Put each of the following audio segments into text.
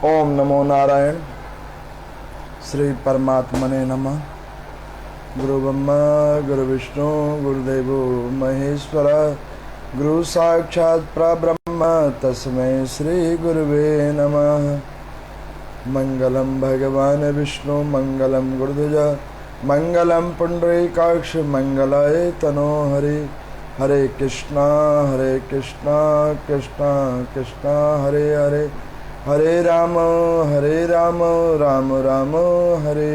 ओम नमो नारायण। श्री परमात्मने नमः। गुरु ब्रह्मा गुरु विष्णु गुरुदेवो महेश्वर, गुरु साक्षात् परब्रह्म तस्मै श्री गुरुवे नमः। मंगलम भगवान विष्णु मंगलम गुरुध्वज मंगलम पुंडरीकाक्ष मंगलाय तनो हरि। हरे कृष्णा कृष्णा कृष्णा हरे हरे, हरे राम राम राम हरे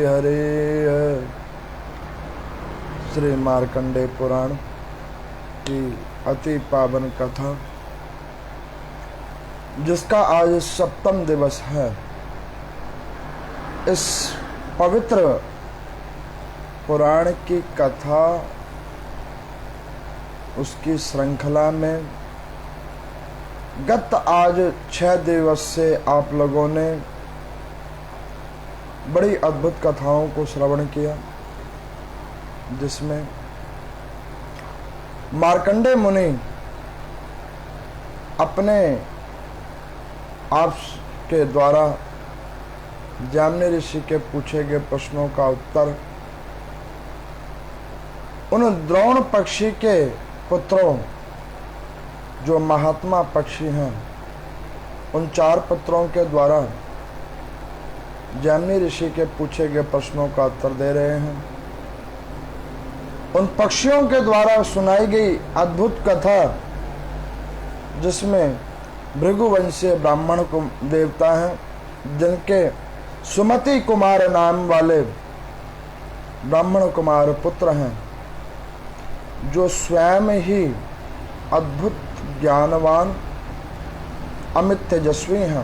हरे। श्री मार्कंडेय पुराण की अति पावन कथा, जिसका आज सप्तम दिवस है। इस पवित्र पुराण की कथा, उसकी श्रृंखला में गत आज 6 दिवस से आप लोगों ने बड़ी अद्भुत कथाओं को श्रवण किया, जिसमें मार्कंडेय मुनि अपने आप के द्वारा जामनी ऋषि के पूछे गए प्रश्नों का उत्तर उन द्रोण पक्षी के पुत्रों, जो महात्मा पक्षी हैं, उन 4 पुत्रों के द्वारा जामनी ऋषि के पूछे गए प्रश्नों का उत्तर दे रहे हैं। उन पक्षियों के द्वारा सुनाई गई अद्भुत कथा, जिसमें भृगुवंशीय ब्राह्मण देवता हैं, जिनके सुमति कुमार नाम वाले ब्राह्मण कुमार पुत्र हैं, जो स्वयं ही अद्भुत ज्ञानवान अमित तेजस्वी हैं।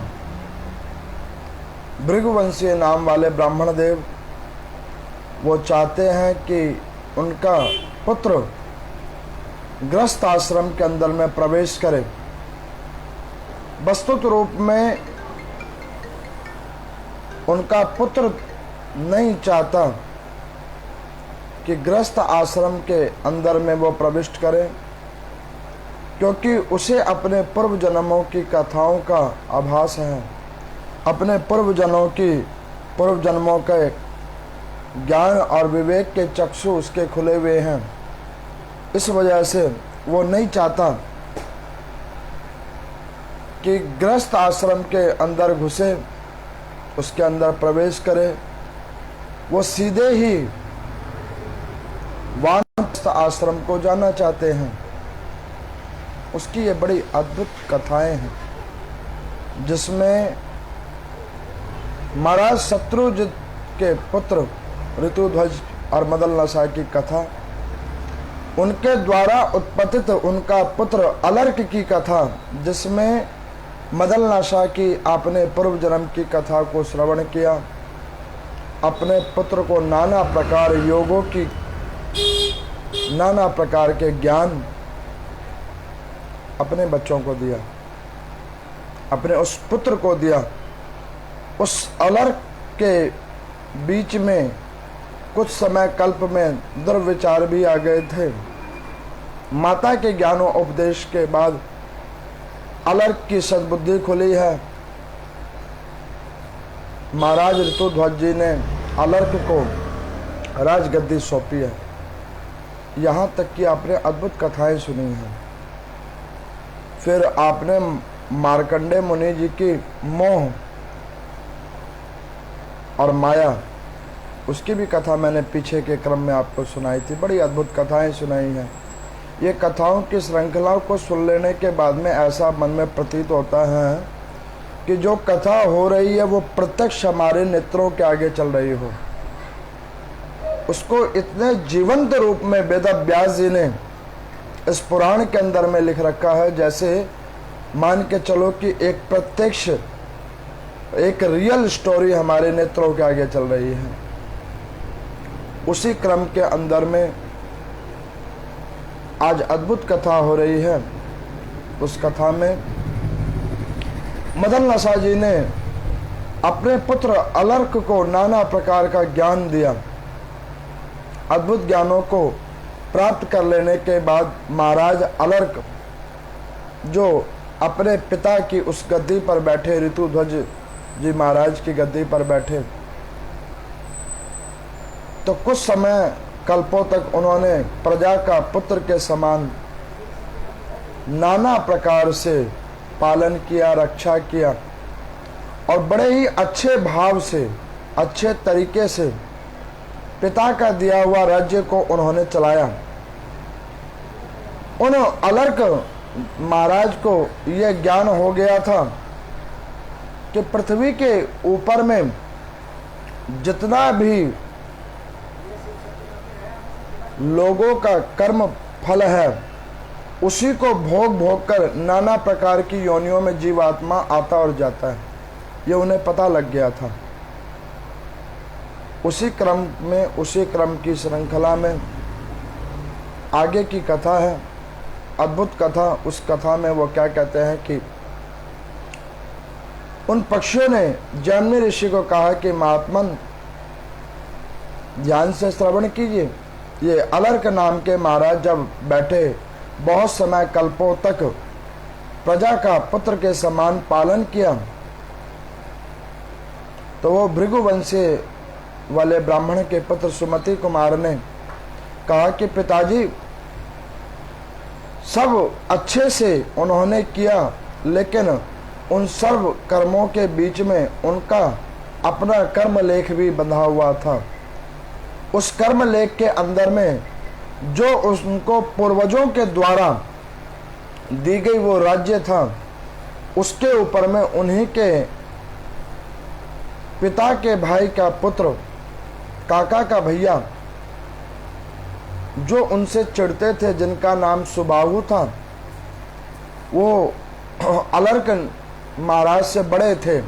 भृगुवंशीय नाम वाले ब्राह्मण देव वो चाहते हैं कि उनका पुत्र गृहस्थ आश्रम के अंदर में प्रवेश करे। वस्तुत रूप में उनका पुत्र नहीं चाहता कि गृहस्थ आश्रम के अंदर में वो प्रविष्ट करे, क्योंकि उसे अपने पूर्व जन्मों की कथाओं का आभास है, अपने पूर्व जन्मों के ज्ञान और विवेक के चक्षु उसके खुले हुए हैं। इस वजह से वो नहीं चाहता कि गृहस्थ आश्रम के अंदर घुसे, उसके अंदर प्रवेश करे। वो सीधे ही वानप्रस्थ आश्रम को जाना चाहते हैं। उसकी ये बड़ी अद्भुत कथाएं हैं, जिसमें महाराज शत्रुजित के पुत्र ऋतुध्वज और मदलनशा की कथा, उनके द्वारा उत्पत्तित उनका पुत्र अलर्क की कथा, जिसमें मदलनशा की आपने पूर्व जन्म की कथा को श्रवण किया, अपने पुत्र को नाना प्रकार योगों की नाना प्रकार के ज्ञान अपने बच्चों को दिया, अपने उस पुत्र को दिया। उस अलर्क के बीच में कुछ समय कल्प में दुर्विचार भी आ गए थे। माता के ज्ञानों उपदेश के बाद अलर्क की सद्बुद्धि खुली है। महाराज ऋतुध्वज जी ने अलर्क को राजगद्दी सौंपी है। यहाँ तक कि आपने अद्भुत कथाएं सुनी हैं। फिर आपने मार्कंडेय मुनि जी की मोह और माया, उसकी भी कथा मैंने पीछे के क्रम में आपको सुनाई थी। बड़ी अद्भुत कथाएं सुनाई हैं। ये कथाओं की श्रृंखलाओं को सुन लेने के बाद में ऐसा मन में प्रतीत होता है कि जो कथा हो रही है वो प्रत्यक्ष हमारे नेत्रों के आगे चल रही हो। उसको इतने जीवंत रूप में वेद व्यास जी ने इस पुराण के अंदर में लिख रखा है, जैसे मान के चलो कि एक प्रत्यक्ष, एक रियल स्टोरी हमारे नेत्रों के आगे चल रही है। उसी क्रम के अंदर में आज अद्भुत कथा हो रही है। उस कथा में मदलनशा जी ने अपने पुत्र अलर्क को नाना प्रकार का ज्ञान दिया। अद्भुत ज्ञानों को प्राप्त कर लेने के बाद महाराज अलर्क, जो अपने पिता की उस गद्दी पर बैठे ऋतुध्वज जी महाराज की गद्दी पर बैठे तो कुछ समय कल्पों तक उन्होंने प्रजा का पुत्र के समान नाना प्रकार से पालन किया, रक्षा किया और बड़े ही अच्छे भाव से, अच्छे तरीके से पिता का दिया हुआ राज्य को उन्होंने चलाया। उन अलर्क महाराज को यह ज्ञान हो गया था कि पृथ्वी के ऊपर में जितना भी लोगों का कर्म फल है उसी को भोग भोग कर नाना प्रकार की योनियों में जीवात्मा आता और जाता है, ये उन्हें पता लग गया था। उसी क्रम की श्रृंखला में आगे की कथा है, अद्भुत कथा। उस कथा में वो क्या कहते हैं कि उन पक्षियों ने जैमिनी ऋषि को कहा कि महात्मन ध्यान से श्रवण कीजिए। ये अलर्क नाम के महाराज जब बैठे बहुत समय कल्पों तक प्रजा का पुत्र के समान पालन किया तो वो भृगुवंशी वाले ब्राह्मण के पुत्र सुमति कुमार ने कहा कि पिताजी सब अच्छे से उन्होंने किया, लेकिन उन सर्व कर्मों के बीच में उनका अपना कर्म लेख भी बंधा हुआ था। उस कर्म लेख के अंदर में जो उनको पूर्वजों के द्वारा दी गई वो राज्य था, उसके ऊपर में उन्हीं के पिता के भाई का पुत्र, काका का भैया, जो उनसे चिढ़ते थे, जिनका नाम सुबाहु था, वो अलर्क महाराज से बड़े थे।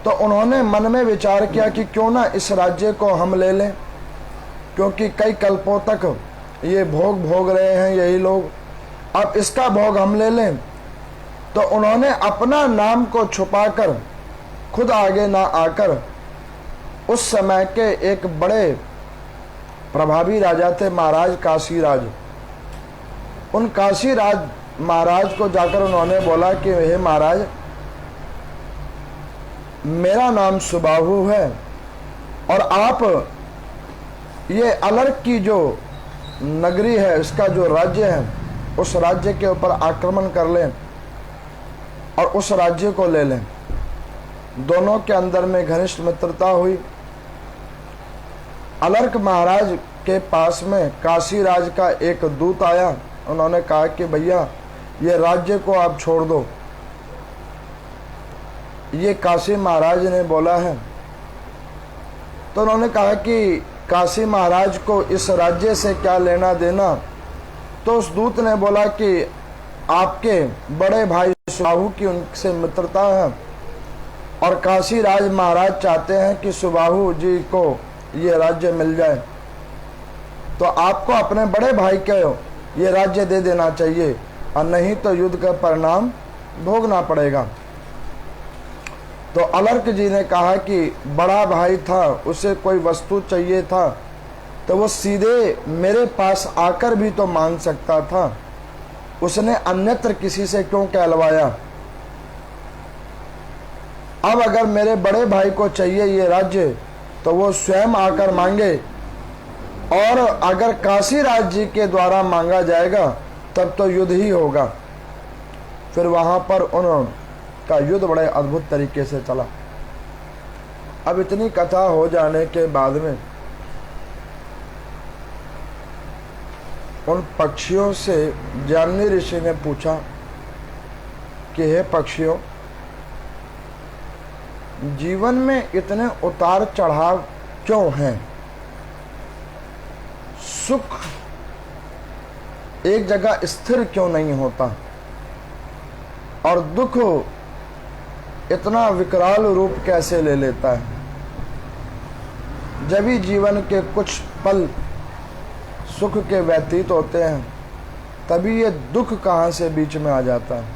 तो उन्होंने मन में विचार किया कि क्यों ना इस राज्य को हम ले लें, क्योंकि कई कल्पों तक ये भोग भोग रहे हैं यही लोग, अब इसका भोग हम ले लें। तो उन्होंने अपना नाम को छुपाकर खुद आगे ना आकर उस समय के एक बड़े प्रभावी राजा थे महाराज काशीराज, उन काशीराज महाराज को जाकर उन्होंने बोला कि हे महाराज, मेरा नाम सुबाहु है और आप ये अलर्क की जो नगरी है, इसका जो राज्य है, उस राज्य के ऊपर आक्रमण कर लें और उस राज्य को ले लें। दोनों के अंदर में घनिष्ठ मित्रता हुई। अलर्क महाराज के पास में काशीराज का एक दूत आया। उन्होंने कहा कि भैया ये राज्य को आप छोड़ दो। ये काशी महाराज ने बोला है। तो उन्होंने कहा कि काशी महाराज को इस राज्य से क्या लेना देना। तो उस दूत ने बोला कि आपके बड़े भाई सुबाहु की उनसे मित्रता है और काशीराज महाराज चाहते हैं कि सुबाहु जी को ये राज्य मिल जाए, तो आपको अपने बड़े भाई को ये राज्य दे देना चाहिए और नहीं तो युद्ध का परिणाम भोगना पड़ेगा। तो अलर्क जी ने कहा कि बड़ा भाई था, उसे कोई वस्तु चाहिए था तो वो सीधे मेरे पास आकर भी तो मांग सकता था, उसने अन्यत्र किसी से क्यों कहलवाया। अब अगर मेरे बड़े भाई को चाहिए ये राज्य तो वो स्वयं आकर मांगे, और अगर काशीराज जी के द्वारा मांगा जाएगा तब तो युद्ध ही होगा। फिर वहां पर उनका युद्ध बड़े अद्भुत तरीके से चला। अब इतनी कथा हो जाने के बाद में उन पक्षियों से जैमिनी ऋषि ने पूछा कि हे पक्षियों, जीवन में इतने उतार चढ़ाव क्यों हैं? सुख एक जगह स्थिर क्यों नहीं होता और दुख इतना विकराल रूप कैसे ले लेता है? जब ही जीवन के कुछ पल सुख के व्यतीत होते हैं तभी ये दुख कहां से बीच में आ जाता है।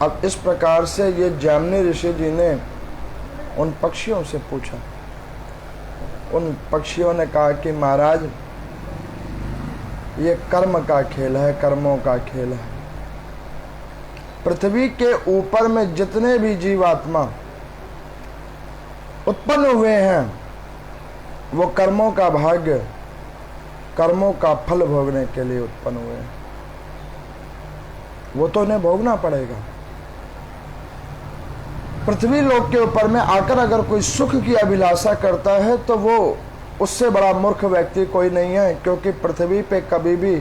अब इस प्रकार से ये जैमिनी ऋषि जी ने उन पक्षियों से पूछा। उन पक्षियों ने कहा कि महाराज, ये कर्म का खेल है, कर्मों का खेल है। पृथ्वी के ऊपर में जितने भी जीवात्मा उत्पन्न हुए हैं वो कर्मों का भाग्य, कर्मों का फल भोगने के लिए उत्पन्न हुए हैं। वो तो उन्हें भोगना पड़ेगा। पृथ्वी लोक के ऊपर में आकर अगर कोई सुख की अभिलाषा करता है तो वो उससे बड़ा मूर्ख व्यक्ति कोई नहीं है, क्योंकि पृथ्वी पे कभी भी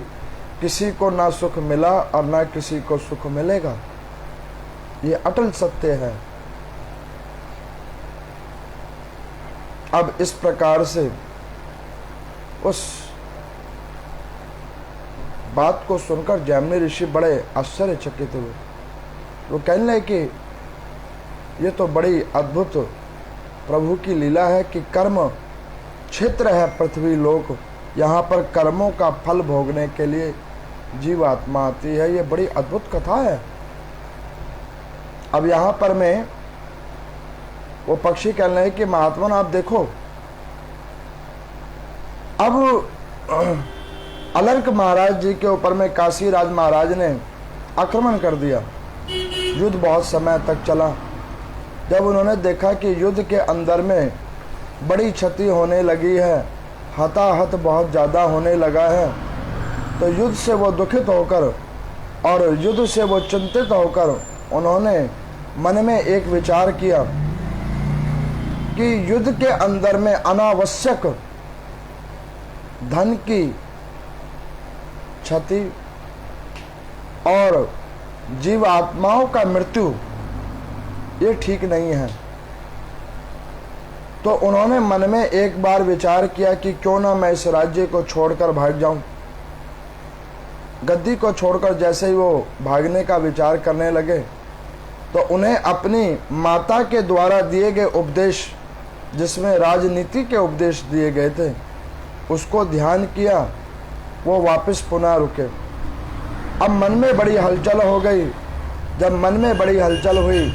किसी को ना सुख मिला और ना किसी को सुख मिलेगा। ये अटल सत्य है। अब इस प्रकार से उस बात को सुनकर जैमिनी ऋषि बड़े आश्चर्यचकित हुए। वो कहने लगे कि ये तो बड़ी अद्भुत प्रभु की लीला है कि कर्म क्षेत्र है पृथ्वी लोक, यहाँ पर कर्मों का फल भोगने के लिए जीवात्मा आती है। ये बड़ी अद्भुत कथा है। अब यहाँ पर मैं वो पक्षी कहने लगे कि महात्मा आप देखो, अब अलर्क महाराज जी के ऊपर में काशी राज महाराज ने आक्रमण कर दिया। युद्ध बहुत समय तक चला। जब उन्होंने देखा कि युद्ध के अंदर में बड़ी क्षति होने लगी है, हताहत बहुत ज़्यादा होने लगा है, तो युद्ध से वो दुखित होकर और युद्ध से वो चिंतित होकर उन्होंने मन में एक विचार किया कि युद्ध के अंदर में अनावश्यक धन की क्षति और जीव आत्माओं का मृत्यु ये ठीक नहीं है। तो उन्होंने मन में एक बार विचार किया कि क्यों ना मैं इस राज्य को छोड़कर भाग जाऊं। गद्दी को छोड़कर जैसे ही वो भागने का विचार करने लगे तो उन्हें अपनी माता के द्वारा दिए गए उपदेश, जिसमें राजनीति के उपदेश दिए गए थे, उसको ध्यान किया। वो वापस पुनः रुके। अब मन में बड़ी हलचल हो गई। जब मन में बड़ी हलचल हुई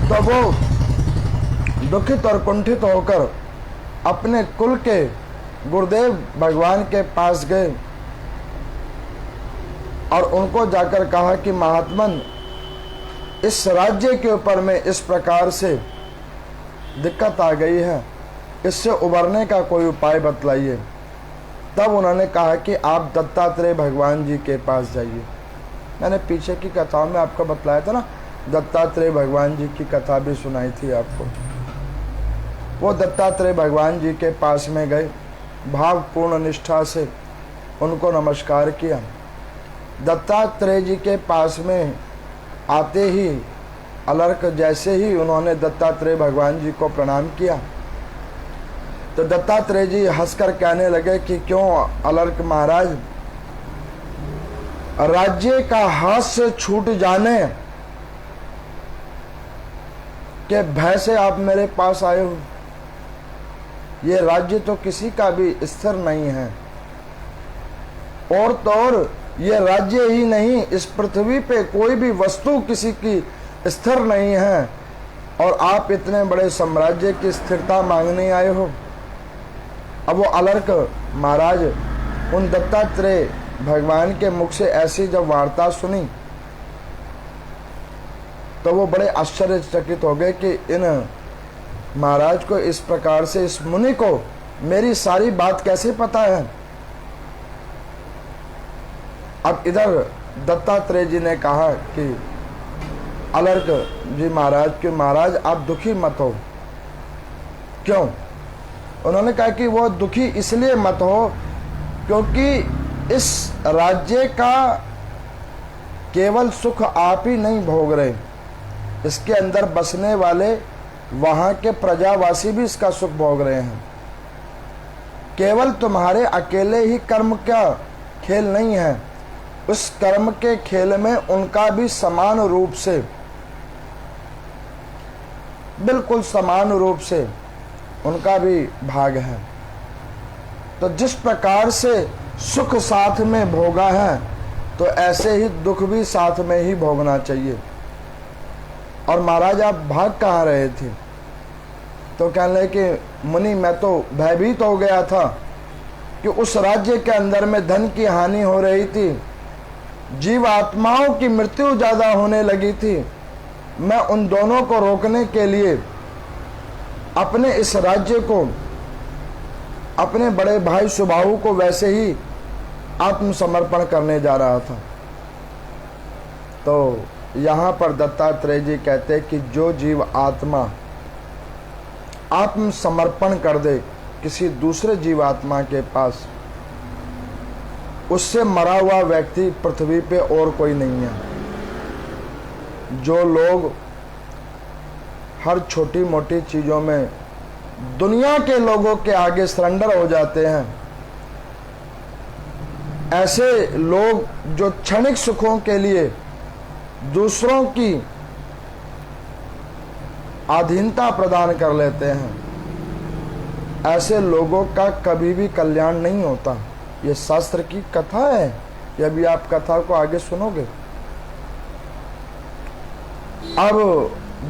तो वो दुखित और कुंठित होकर अपने कुल के गुरुदेव भगवान के पास गए और उनको जाकर कहा कि महात्मन, इस राज्य के ऊपर में इस प्रकार से दिक्कत आ गई है, इससे उबरने का कोई उपाय बतलाइए। तब उन्होंने कहा कि आप दत्तात्रेय भगवान जी के पास जाइए। मैंने पीछे की कथाओं में आपको बतलाया था ना, दत्तात्रेय भगवान जी की कथा भी सुनाई थी आपको। वो दत्तात्रेय भगवान जी के पास में गए, भावपूर्ण निष्ठा से उनको नमस्कार किया। दत्तात्रेय जी के पास में आते ही अलर्क जैसे ही उन्होंने दत्तात्रेय भगवान जी को प्रणाम किया तो दत्तात्रेय जी हंसकर कहने लगे कि क्यों अलर्क महाराज, राज्य का हाथ से छूट जाने के भय से आप मेरे पास आए हो। ये राज्य तो किसी का भी स्थिर नहीं है, और तो और ये राज्य ही नहीं, इस पृथ्वी पे कोई भी वस्तु किसी की स्थिर नहीं है, और आप इतने बड़े साम्राज्य की स्थिरता मांगने आए हो। अब वो अलर्क महाराज उन दत्तात्रेय भगवान के मुख से ऐसी जब वार्ता सुनी तो वो बड़े आश्चर्यचकित हो गए कि इन महाराज को इस प्रकार से, इस मुनि को मेरी सारी बात कैसे पता है। अब इधर दत्तात्रेय जी ने कहा कि अलर्क जी महाराज कि महाराज आप दुखी मत हो। क्यों? उन्होंने कहा कि वो दुखी इसलिए मत हो क्योंकि इस राज्य का केवल सुख आप ही नहीं भोग रहे, इसके अंदर बसने वाले वहाँ के प्रजावासी भी इसका सुख भोग रहे हैं। केवल तुम्हारे अकेले ही कर्म का खेल नहीं है, उस कर्म के खेल में उनका भी समान रूप से, बिल्कुल समान रूप से उनका भी भाग है। तो जिस प्रकार से सुख साथ में भोगा है तो ऐसे ही दुख भी साथ में ही भोगना चाहिए। और महाराज आप भाग कहाँ रहे थे? तो कहने लगे कि मुनि मैं तो भयभीत हो गया था कि उस राज्य के अंदर में धन की हानि हो रही थी जीव आत्माओं की मृत्यु ज्यादा होने लगी थी। मैं उन दोनों को रोकने के लिए अपने इस राज्य को, अपने बड़े भाई सुबाहु को वैसे ही आत्मसमर्पण करने जा रहा था। तो यहाँ पर दत्तात्रेय जी कहते कि जो जीव आत्मा आत्मसमर्पण कर दे किसी दूसरे जीवात्मा के पास, उससे मरा हुआ व्यक्ति पृथ्वी पे और कोई नहीं है। जो लोग हर छोटी मोटी चीजों में दुनिया के लोगों के आगे सरेंडर हो जाते हैं, ऐसे लोग जो क्षणिक सुखों के लिए दूसरों की अधीनता प्रदान कर लेते हैं, ऐसे लोगों का कभी भी कल्याण नहीं होता। ये शास्त्र की कथा है। ये अभी आप कथा को आगे सुनोगे। अब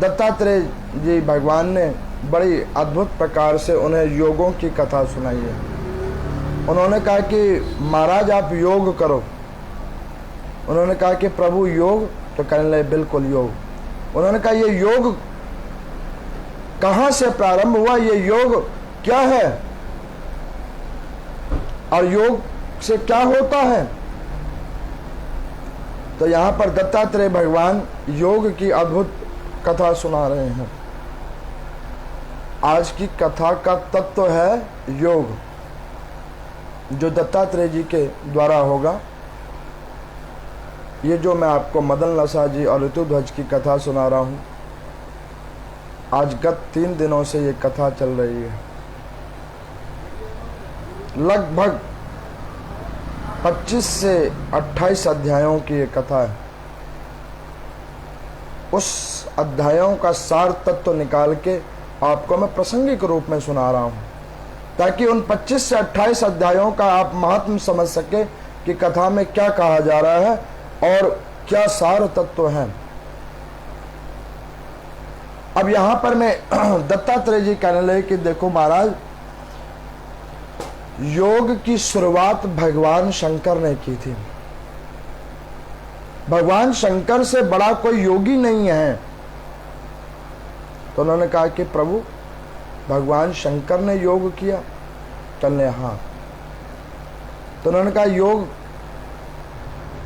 दत्तात्रेय जी भगवान ने बड़ी अद्भुत प्रकार से उन्हें योगों की कथा सुनाई है। उन्होंने कहा कि महाराज आप योग करो। उन्होंने कहा कि प्रभु योग, तो कहने लगे बिल्कुल योग। उन्होंने कहा ये योग कहाँ से प्रारंभ हुआ, ये योग क्या है और योग से क्या होता है। तो यहां पर दत्तात्रेय भगवान योग की अद्भुत कथा सुना रहे हैं। आज की कथा का तत्व है योग, जो दत्तात्रेय जी के द्वारा होगा। ये जो मैं आपको मदन लसा जी और ऋतुध्वज की कथा सुना रहा हूं, आज गत 3 दिनों से ये कथा चल रही है। लगभग 25 से 28 अध्यायों की ये कथा है। उस अध्यायों का सार तत्व निकाल के आपको मैं प्रासंगिक रूप में सुना रहा हूं, ताकि उन 25 से 28 अध्यायों का आप महत्व समझ सके कि कथा में क्या कहा जा रहा है और क्या सार तत्व है। अब यहां पर मैं दत्तात्रेय जी कहने लगे कि देखो महाराज, योग की शुरुआत भगवान शंकर ने की थी। भगवान शंकर से बड़ा कोई योगी नहीं है। तो उन्होंने कहा कि प्रभु भगवान शंकर ने योग किया। चलने हाँ। तो उन्होंने कहा योग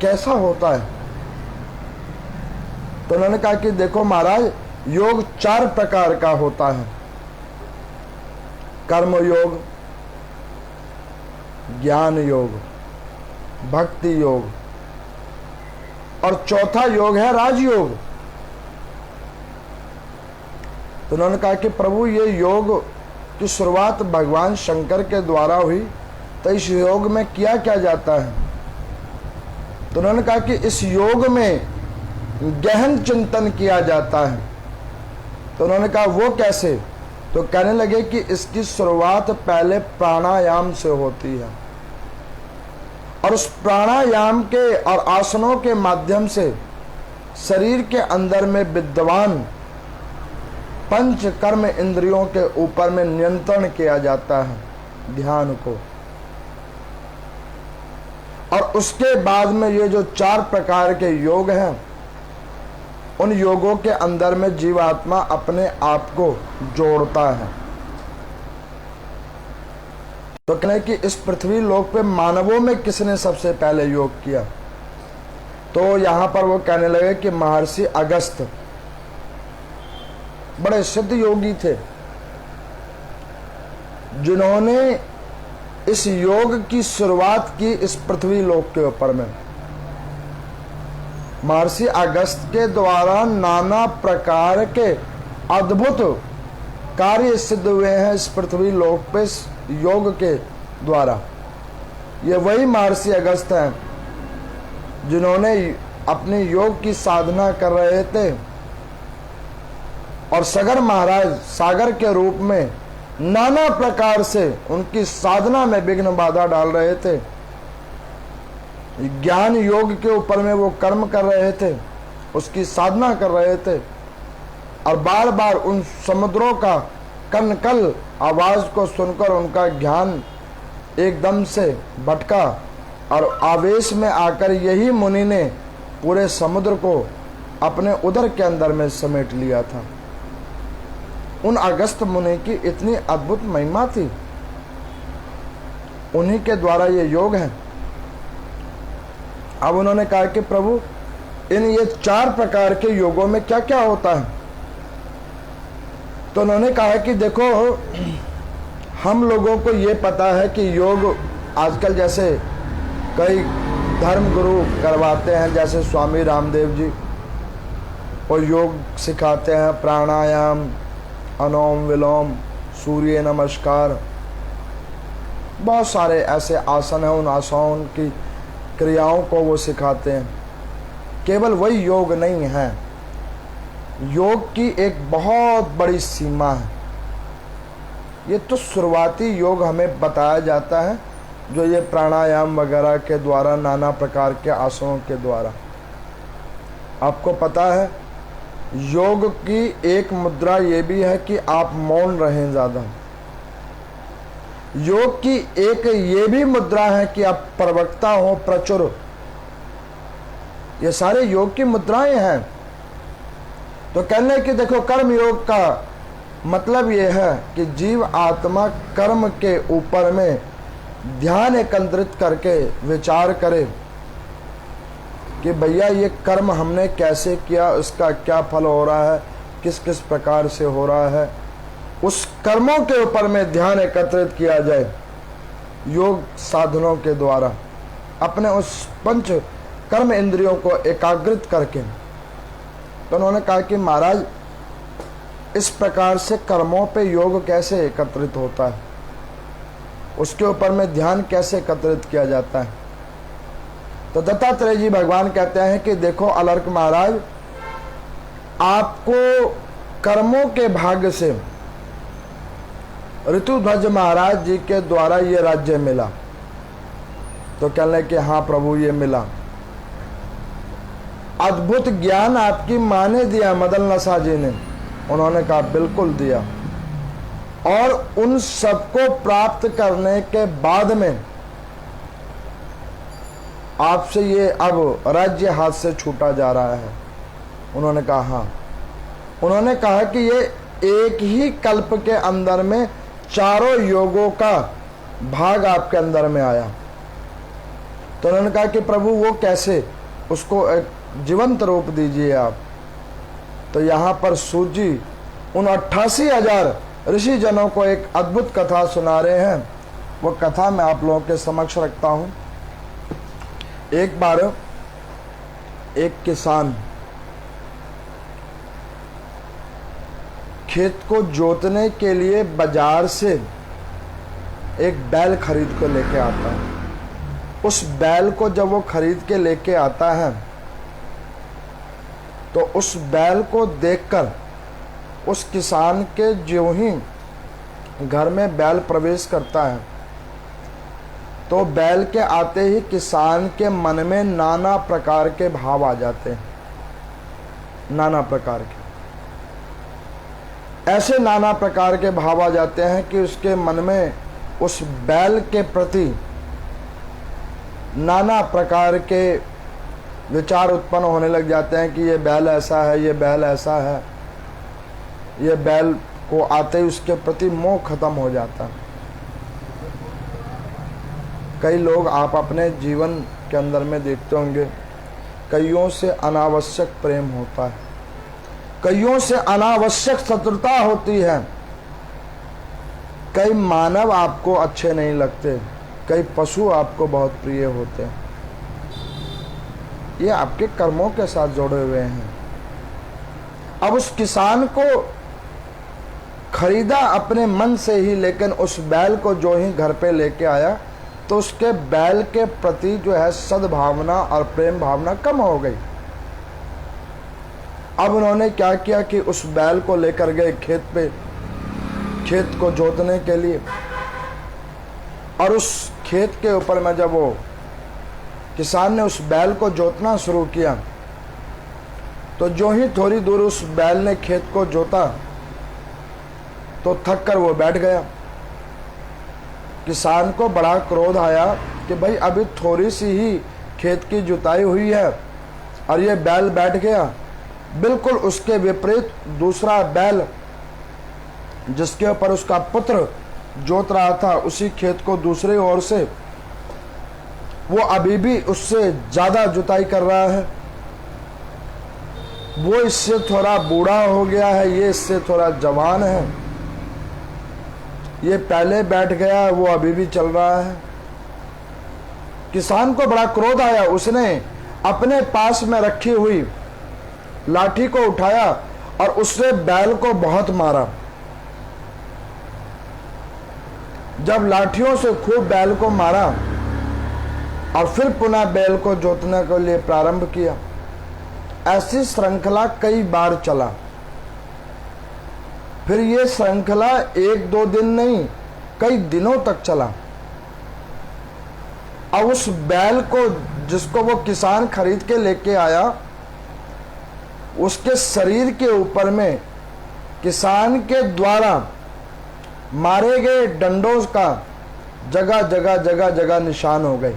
कैसा होता है। तो उन्होंने कहा कि देखो महाराज, योग 4 प्रकार का होता है। कर्म योग, ज्ञान योग, भक्ति योग और चौथा योग है राजयोग। तो उन्होंने कहा कि प्रभु ये योग की शुरुआत भगवान शंकर के द्वारा हुई, तो इस योग में किया क्या जाता है। तो उन्होंने कहा कि इस योग में गहन चिंतन किया जाता है। तो उन्होंने कहा वो कैसे। तो कहने लगे कि इसकी शुरुआत पहले प्राणायाम से होती है, और उस प्राणायाम के और आसनों के माध्यम से शरीर के अंदर में विद्यमान पंच कर्म इंद्रियों के ऊपर में नियंत्रण किया जाता है, ध्यान को। और उसके बाद में ये जो 4 प्रकार के योग हैं, उन योगों के अंदर में जीवात्मा अपने आप को जोड़ता है। तो कहने कि इस पृथ्वी लोक पे मानवों में किसने सबसे पहले योग किया। तो यहां पर वो कहने लगे कि महर्षि अगस्त्य बड़े सिद्ध योगी थे, जिन्होंने इस योग की शुरुआत की इस पृथ्वी लोक के ऊपर में। महर्षि अगस्त्य के द्वारा नाना प्रकार के अद्भुत कार्य सिद्ध हुए हैं इस पृथ्वी लोक पे योग के द्वारा। ये वही महर्षि अगस्त्य हैं जिन्होंने अपनी योग की साधना कर रहे थे और सगर महाराज सागर के रूप में नाना प्रकार से उनकी साधना में विघ्न बाधा डाल रहे थे। ज्ञान योग के ऊपर में वो कर्म कर रहे थे, उसकी साधना कर रहे थे, और बार बार उन समुद्रों का कनकल आवाज को सुनकर उनका ध्यान एकदम से भटका और आवेश में आकर यही मुनि ने पूरे समुद्र को अपने उदर के अंदर में समेट लिया था। उन अगस्त मुनि की इतनी अद्भुत महिमा थी, उन्हीं के द्वारा ये योग है। अब उन्होंने कहा कि प्रभु इन ये 4 प्रकार के योगों में क्या क्या होता है। तो उन्होंने कहा कि देखो, हम लोगों को ये पता है कि योग आजकल जैसे कई धर्म गुरु करवाते हैं, जैसे स्वामी रामदेव जी, और योग सिखाते हैं, प्राणायाम, अनुलोम विलोम, सूर्य नमस्कार, बहुत सारे ऐसे आसन हैं, उन आसनों की क्रियाओं को वो सिखाते हैं। केवल वही योग नहीं है, योग की एक बहुत बड़ी सीमा है। ये तो शुरुआती योग हमें बताया जाता है, जो ये प्राणायाम वगैरह के द्वारा, नाना प्रकार के आसनों के द्वारा। आपको पता है योग की एक मुद्रा ये भी है कि आप मौन रहें ज़्यादा। योग की एक ये भी मुद्रा है कि आप प्रवक्ता हो, प्रचुर। ये सारे योग की मुद्राएं हैं। तो कहने कि देखो, कर्म योग का मतलब ये है कि जीव आत्मा कर्म के ऊपर में ध्यान एकत्रित करके विचार करे कि भैया ये कर्म हमने कैसे किया, उसका क्या फल हो रहा है, किस किस प्रकार से हो रहा है। उस कर्मों के ऊपर में ध्यान एकत्रित किया जाए योग साधनों के द्वारा, अपने उस 5 कर्म इंद्रियों को एकाग्रित करके। तो उन्होंने कहा कि महाराज, इस प्रकार से कर्मों पे योग कैसे एकत्रित होता है, उसके ऊपर में ध्यान कैसे एकत्रित किया जाता है। तो दत्तात्रेय जी भगवान कहते हैं कि देखो अलर्क महाराज, आपको कर्मों के भाग्य से ऋतुध्वज महाराज जी के द्वारा ये राज्य मिला। तो कहने कि हाँ प्रभु, ये मिला। अद्भुत ज्ञान आपकी माँ ने दिया, मदन लसा जी ने। उन्होंने कहा बिल्कुल दिया। और उन सबको प्राप्त करने के बाद में आपसे ये अब राज्य हाथ से छूटा जा रहा है। उन्होंने कहा हाँ। उन्होंने कहा कि ये एक ही कल्प के अंदर में 4 योगों का भाग आपके अंदर में आया। तो उन्होंने कहा कि प्रभु वो कैसे, उसको एक जीवंत रूप दीजिए आप। तो यहाँ पर सूत जी उन 88,000 ऋषि जनों को एक अद्भुत कथा सुना रहे हैं। वो कथा मैं आप लोगों के समक्ष रखता हूँ। एक बार एक किसान खेत को जोतने के लिए बाजार से एक बैल खरीद को लेके आता है। उस बैल को जब वो खरीद के लेके आता है तो उस बैल को देखकर उस किसान के ज्यों ही घर में बैल प्रवेश करता है तो बैल के आते ही किसान के मन में नाना प्रकार के भाव आ जाते हैं। नाना प्रकार के ऐसे नाना प्रकार के भाव आ जाते हैं कि उसके मन में उस बैल के प्रति नाना प्रकार के विचार उत्पन्न होने लग जाते हैं कि ये बैल ऐसा है, ये बैल ऐसा है। ये बैल को आते ही उसके प्रति मोह खत्म हो जाता है। कई लोग आप अपने जीवन के अंदर में देखते होंगे, कईयों से अनावश्यक प्रेम होता है, कईयों से अनावश्यक शत्रुता होती है। कई मानव आपको अच्छे नहीं लगते, कई पशु आपको बहुत प्रिय होते हैं। ये आपके कर्मों के साथ जुड़े हुए हैं। अब उस किसान को खरीदा अपने मन से ही, लेकिन उस बैल को जो ही घर पे लेके आया तो उसके बैल के प्रति जो है सद्भावना और प्रेम भावना कम हो गई। अब उन्होंने क्या किया कि उस बैल को लेकर गए खेत पे, खेत को जोतने के लिए। और उस खेत के ऊपर में जब वो किसान ने उस बैल को जोतना शुरू किया तो जो ही थोड़ी दूर उस बैल ने खेत को जोता तो थक कर वो बैठ गया। किसान को बड़ा क्रोध आया कि भाई अभी थोड़ी सी ही खेत की जुताई हुई है और ये बैल बैठ गया। बिल्कुल उसके विपरीत दूसरा बैल जिसके ऊपर उसका पुत्र जोत रहा था, उसी खेत को दूसरी ओर से, वो अभी भी उससे ज्यादा जुताई कर रहा है। वो इससे थोड़ा बूढ़ा हो गया है, ये इससे थोड़ा जवान है। ये पहले बैठ गया, वो अभी भी चल रहा है। किसान को बड़ा क्रोध आया, उसने अपने पास में रखी हुई लाठी को उठाया और उससे बैल को बहुत मारा। जब लाठियों से खूब बैल को मारा और फिर पुनः बैल को जोतने के लिए प्रारंभ किया, ऐसी श्रृंखला कई बार चला। फिर ये श्रृंखला 1-2 दिन नहीं, कई दिनों तक चला। अब उस बैल को जिसको वो किसान खरीद के लेके आया, उसके शरीर के ऊपर में किसान के द्वारा मारे गए डंडों का जगह जगह निशान हो गए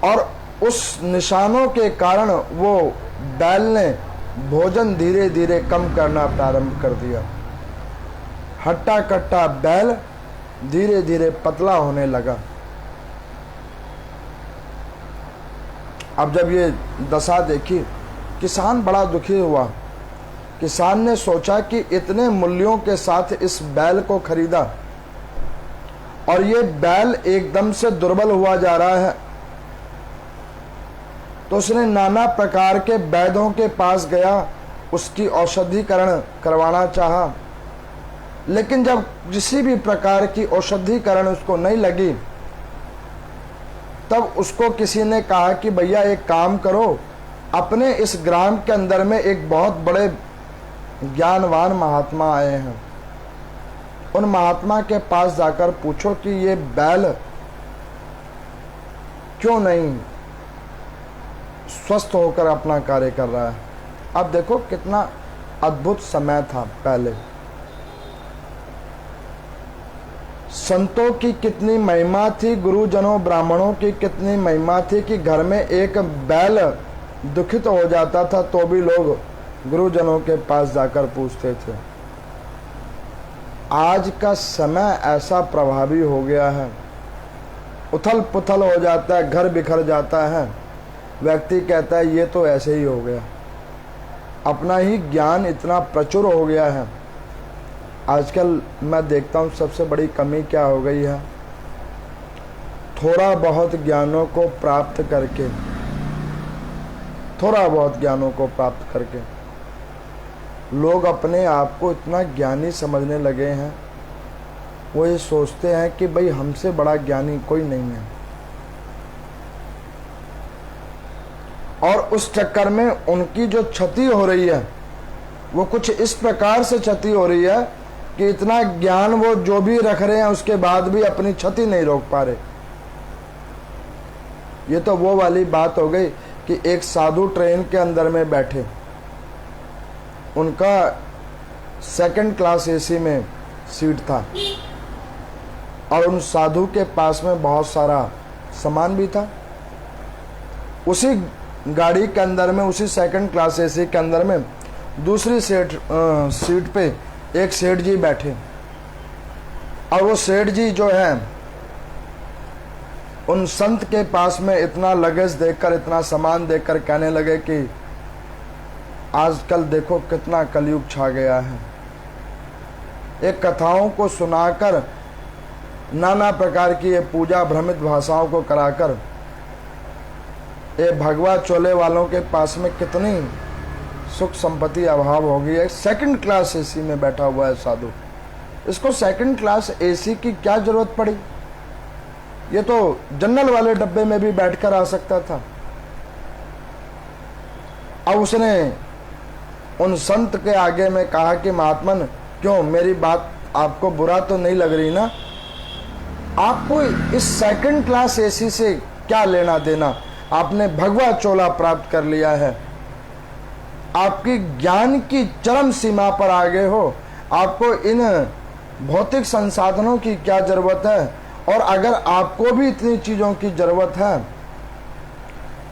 और उस निशानों के कारण वो बैल ने भोजन धीरे धीरे कम करना प्रारंभ कर दिया। हट्टा कट्टा बैल धीरे धीरे पतला होने लगा। अब जब ये दशा देखी, किसान बड़ा दुखी हुआ। किसान ने सोचा कि इतने मूल्यों के साथ इस बैल को खरीदा और ये बैल एकदम से दुर्बल हुआ जा रहा है, तो उसने नाना प्रकार के वैद्यों के पास गया, उसकी औषधिकरण करवाना चाहा। लेकिन जब किसी भी प्रकार की औषधिकरण उसको नहीं लगी, तब उसको किसी ने कहा कि भैया एक काम करो, अपने इस ग्राम के अंदर में एक बहुत बड़े ज्ञानवान महात्मा आए हैं, उन महात्मा के पास जाकर पूछो कि ये बैल क्यों नहीं स्वस्थ होकर अपना कार्य कर रहा है। अब देखो कितना अद्भुत समय था पहले। संतों की कितनी महिमा थी, गुरुजनों ब्राह्मणों की कितनी महिमा थी कि घर में एक बैल दुखित हो जाता था तो भी लोग गुरुजनों के पास जाकर पूछते थे। आज का समय ऐसा प्रभावी हो गया है, उथल पुथल हो जाता है, घर बिखर जाता है, व्यक्ति कहता है ये तो ऐसे ही हो गया। अपना ही ज्ञान इतना प्रचुर हो गया है। आजकल मैं देखता हूँ सबसे बड़ी कमी क्या हो गई है, थोड़ा बहुत ज्ञानों को प्राप्त करके, थोड़ा बहुत ज्ञानों को प्राप्त करके लोग अपने आप को इतना ज्ञानी समझने लगे हैं। वो ये सोचते हैं कि भाई हमसे बड़ा ज्ञानी कोई नहीं है, और उस चक्कर में उनकी जो क्षति हो रही है वो कुछ इस प्रकार से क्षति हो रही है कि इतना ज्ञान वो जो भी रख रहे हैं उसके बाद भी अपनी क्षति नहीं रोक पा रहे। ये तो वो वाली बात हो गई कि एक साधु ट्रेन के अंदर में बैठे, उनका 2nd क्लास एसी में सीट था और उन साधु के पास में बहुत सारा सामान भी था। उसी गाड़ी के अंदर में, उसी 2nd क्लास एसी के अंदर में दूसरी सीट पे एक सेठ जी बैठे, और वो सेठ जी जो है उन संत के पास में इतना लगेज देखकर, इतना सामान देखकर कहने लगे कि आजकल देखो कितना कलयुग छा गया है। एक कथाओं को सुनाकर, नाना प्रकार की ये पूजा भ्रमित भाषाओं को कराकर, ये भगवा चोले वालों के पास में कितनी सुख संपत्ति अभाव हो गई है। 2nd क्लास एसी में बैठा हुआ है साधु, इसको 2nd क्लास एसी की क्या जरूरत पड़ी? ये तो जनरल वाले डब्बे में भी बैठकर आ सकता था। अब उसने उन संत के आगे में कहा कि महात्मन, क्यों, मेरी बात आपको बुरा तो नहीं लग रही ना? आपको इस 2nd क्लास एसी से क्या लेना देना? आपने भगवा चोला प्राप्त कर लिया है, आपकी ज्ञान की चरम सीमा पर आ गए हो, आपको इन भौतिक संसाधनों की क्या जरूरत है? और अगर आपको भी इतनी चीज़ों की ज़रूरत है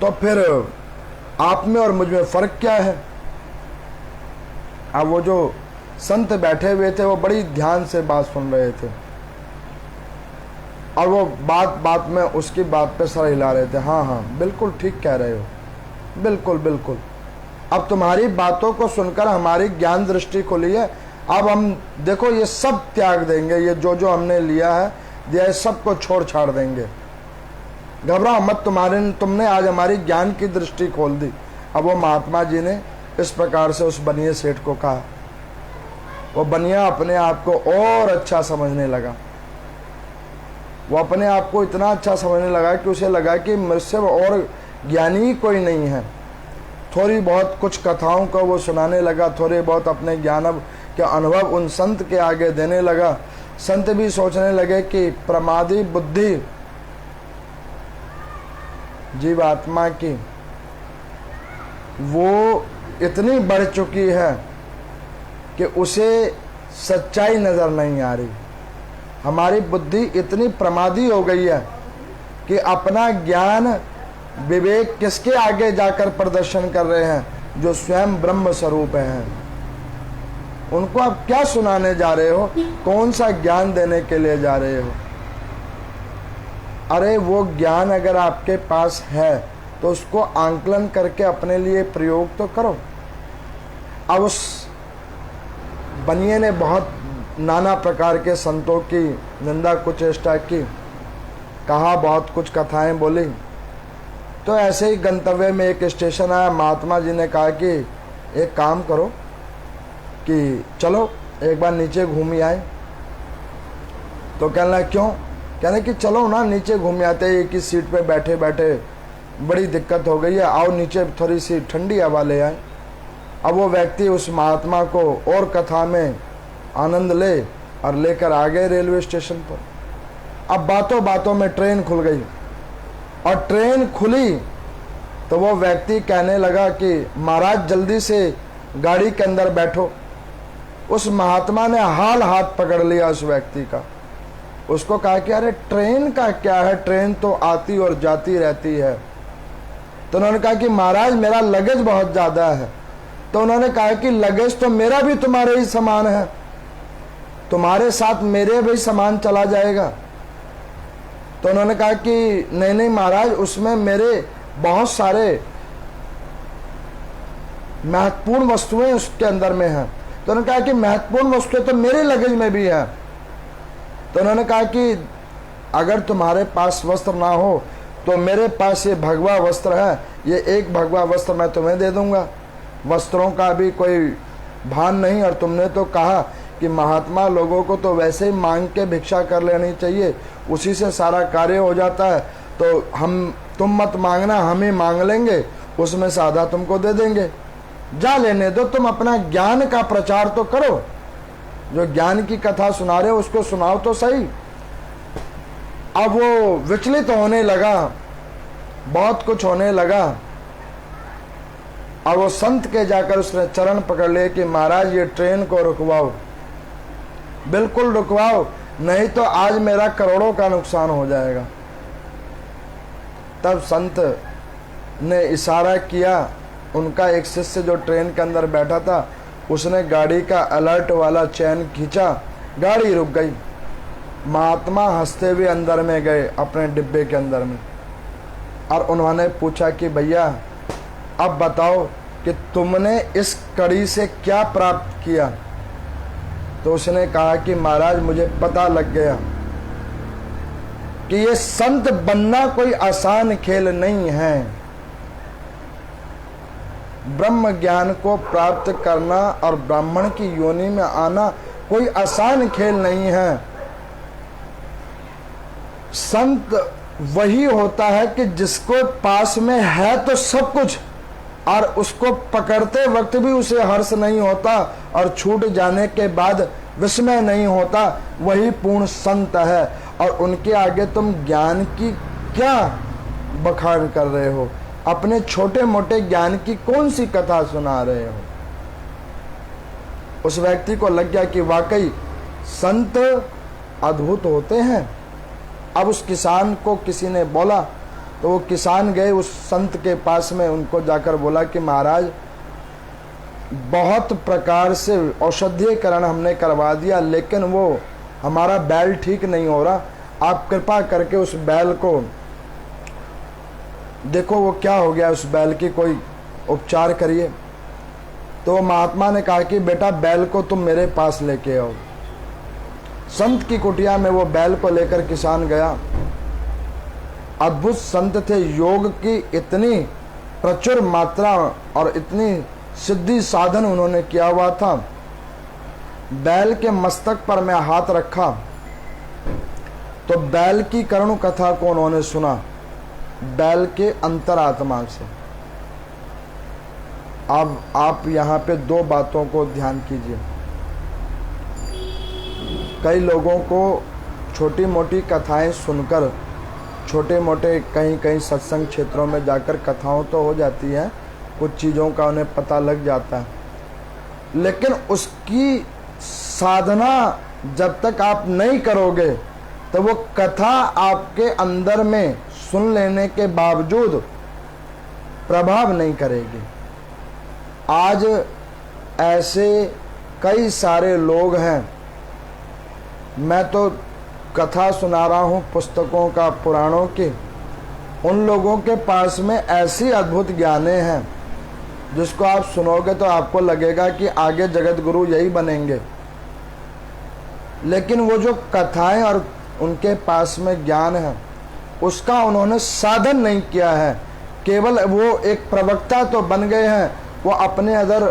तो फिर आप में और मुझ में फ़र्क क्या है। अब वो जो संत बैठे हुए थे वो बड़ी ध्यान से बात सुन रहे थे और वो बात बात में उसकी बात पे सर हिला रहे थे। हाँ हाँ बिल्कुल ठीक कह रहे हो, बिल्कुल बिल्कुल। अब तुम्हारी बातों को सुनकर हमारी ज्ञान दृष्टि खुली है। अब हम देखो ये सब त्याग देंगे, ये जो जो हमने लिया है दिया है सबको छोड़ छाड़ देंगे। घबराओ मत, तुमने आज हमारी ज्ञान की दृष्टि खोल दी। अब वो महात्मा जी ने इस प्रकार से उस बनिए सेठ को कहा। वो बनिया अपने आप को और अच्छा समझने लगा। वो अपने आप को इतना अच्छा समझने लगा कि उसे लगा कि मुझसे और ज्ञानी कोई नहीं है। थोड़ी बहुत कुछ कथाओं को वो सुनाने लगा, थोड़े बहुत अपने ज्ञान के अनुभव उन संत के आगे देने लगा। संत भी सोचने लगे कि प्रमादी बुद्धि जीवात्मा की वो इतनी बढ़ चुकी है कि उसे सच्चाई नजर नहीं आ रही। हमारी बुद्धि इतनी प्रमादी हो गई है कि अपना ज्ञान विवेक किसके आगे जाकर प्रदर्शन कर रहे हैं, जो स्वयं ब्रह्म स्वरूप हैं। उनको आप क्या सुनाने जा रहे हो, कौन सा ज्ञान देने के लिए जा रहे हो। अरे वो ज्ञान अगर आपके पास है तो उसको आंकलन करके अपने लिए प्रयोग तो करो। अब उस बनिए ने बहुत नाना प्रकार के संतों की निंदा कुचेष्टा की, कहा, बहुत कुछ कथाएं बोली। तो ऐसे ही गंतव्य में एक स्टेशन आया। महात्मा जी ने कहा कि एक काम करो कि चलो एक बार नीचे घूम आए। तो कहना क्यों, कहने कि चलो ना नीचे घूम आते, एक ही सीट पे बैठे बैठे बड़ी दिक्कत हो गई है, आओ नीचे थोड़ी सी ठंडी हवा ले आए। अब वो व्यक्ति उस महात्मा को और कथा में आनंद ले और लेकर आ गए रेलवे स्टेशन पर। अब बातों बातों में ट्रेन खुल गई और ट्रेन खुली तो वो व्यक्ति कहने लगा कि महाराज जल्दी से गाड़ी के अंदर बैठो। उस महात्मा ने हाथ पकड़ लिया उस व्यक्ति का। उसको कहा कि अरे ट्रेन का क्या है, ट्रेन तो आती और जाती रहती है। तो उन्होंने कहा कि महाराज मेरा लगेज बहुत ज़्यादा है। तो उन्होंने कहा कि लगेज तो मेरा भी तुम्हारे ही समान है, तुम्हारे साथ मेरे भी सामान चला जाएगा। तो उन्होंने कहा कि नहीं नहीं महाराज, उसमें मेरे बहुत सारे महत्वपूर्ण वस्तुएं उसके अंदर में हैं। तो उन्होंने कहा कि महत्वपूर्ण वस्तुएं तो मेरे लगेज में भी है। तो उन्होंने कहा कि अगर तुम्हारे पास वस्त्र ना हो तो मेरे पास ये भगवा वस्त्र है, ये एक भगवा वस्त्र मैं तुम्हें दे दूंगा। वस्त्रों का भी कोई भान नहीं। और तुमने तो कहा कि महात्मा लोगों को तो वैसे ही मांग के भिक्षा कर लेनी चाहिए, उसी से सारा कार्य हो जाता है। तो तुम मत मांगना, हम ही मांग लेंगे, उसमें से आधा तुमको दे देंगे। जा लेने दो, तुम अपना ज्ञान का प्रचार तो करो। जो ज्ञान की कथा सुना रहे हो उसको सुनाओ तो सही। अब वो विचलित होने लगा, बहुत कुछ होने लगा। अब वो संत के जाकर उसने चरण पकड़ लिए कि महाराज ये ट्रेन को रुकवाओ, बिल्कुल रुकवाओ, नहीं तो आज मेरा करोड़ों का नुकसान हो जाएगा। तब संत ने इशारा किया। उनका एक शिष्य जो ट्रेन के अंदर बैठा था उसने गाड़ी का अलर्ट वाला चैन खींचा, गाड़ी रुक गई। महात्मा हंसते हुए अंदर में गए अपने डिब्बे के अंदर में और उन्होंने पूछा कि भैया अब बताओ कि तुमने इस कड़ी से क्या प्राप्त किया। तो उसने कहा कि महाराज मुझे पता लग गया कि ये संत बनना कोई आसान खेल नहीं है। ब्रह्म ज्ञान को प्राप्त करना और ब्राह्मण की योनि में आना कोई आसान खेल नहीं है। संत वही होता है कि जिसको पास में है तो सब कुछ, और उसको पकड़ते वक्त भी उसे हर्ष नहीं होता और छूट जाने के बाद विस्मय नहीं होता, वही पूर्ण संत है। और उनके आगे तुम ज्ञान की क्या बखान कर रहे हो, अपने छोटे मोटे ज्ञान की कौन सी कथा सुना रहे हो। उस व्यक्ति को लग गया कि वाकई संत अद्भुत होते हैं। अब उस किसान को किसी ने बोला, तो वो किसान गए उस संत के पास में, उनको जाकर बोला कि महाराज बहुत प्रकार से औषधीकरण हमने करवा दिया, लेकिन वो हमारा बैल ठीक नहीं हो रहा, आप कृपा करके उस बैल को देखो वो क्या हो गया, उस बैल की कोई उपचार करिए। तो महात्मा ने कहा कि बेटा बैल को तुम मेरे पास लेके आओ। संत की कुटिया में वो बैल को लेकर किसान गया। अद्भुत संत थे, योग की इतनी प्रचुर मात्रा और इतनी सिद्धि साधन उन्होंने किया हुआ था। बैल के मस्तक पर मैं हाथ रखा तो बैल की करुण कथा को उन्होंने सुना, बैल के अंतरात्मा से। अब आप यहाँ पे दो बातों को ध्यान कीजिए। कई लोगों को छोटी मोटी कथाएं सुनकर, छोटे मोटे कहीं कहीं सत्संग क्षेत्रों में जाकर कथाओं तो हो जाती हैं, कुछ चीज़ों का उन्हें पता लग जाता है, लेकिन उसकी साधना जब तक आप नहीं करोगे तो वो कथा आपके अंदर में सुन लेने के बावजूद प्रभाव नहीं करेगी। आज ऐसे कई सारे लोग हैं, मैं तो कथा सुना रहा हूँ पुस्तकों का, पुराणों की, उन लोगों के पास में ऐसी अद्भुत ज्ञानें हैं जिसको आप सुनोगे तो आपको लगेगा कि आगे जगत गुरु यही बनेंगे, लेकिन वो जो कथाएं और उनके पास में ज्ञान है उसका उन्होंने साधन नहीं किया है। केवल वो एक प्रवक्ता तो बन गए हैं, वो अपने अंदर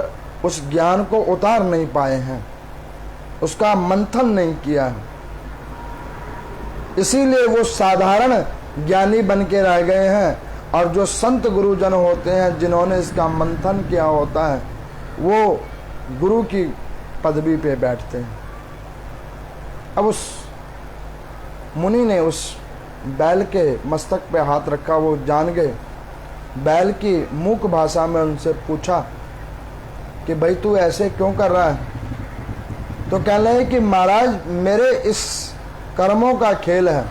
उस ज्ञान को उतार नहीं पाए हैं, उसका मंथन नहीं किया है, इसीलिए वो साधारण ज्ञानी बन के रह गए हैं। और जो संत गुरुजन होते हैं जिन्होंने इसका मंथन किया होता है, वो गुरु की पदवी पे बैठते हैं। अब उस मुनि ने उस बैल के मस्तक पे हाथ रखा, वो जान गए। बैल की मूक भाषा में उनसे पूछा कि भाई तू ऐसे क्यों कर रहा है? तो कह रहे हैं कि महाराज मेरे इस कर्मों का खेल है,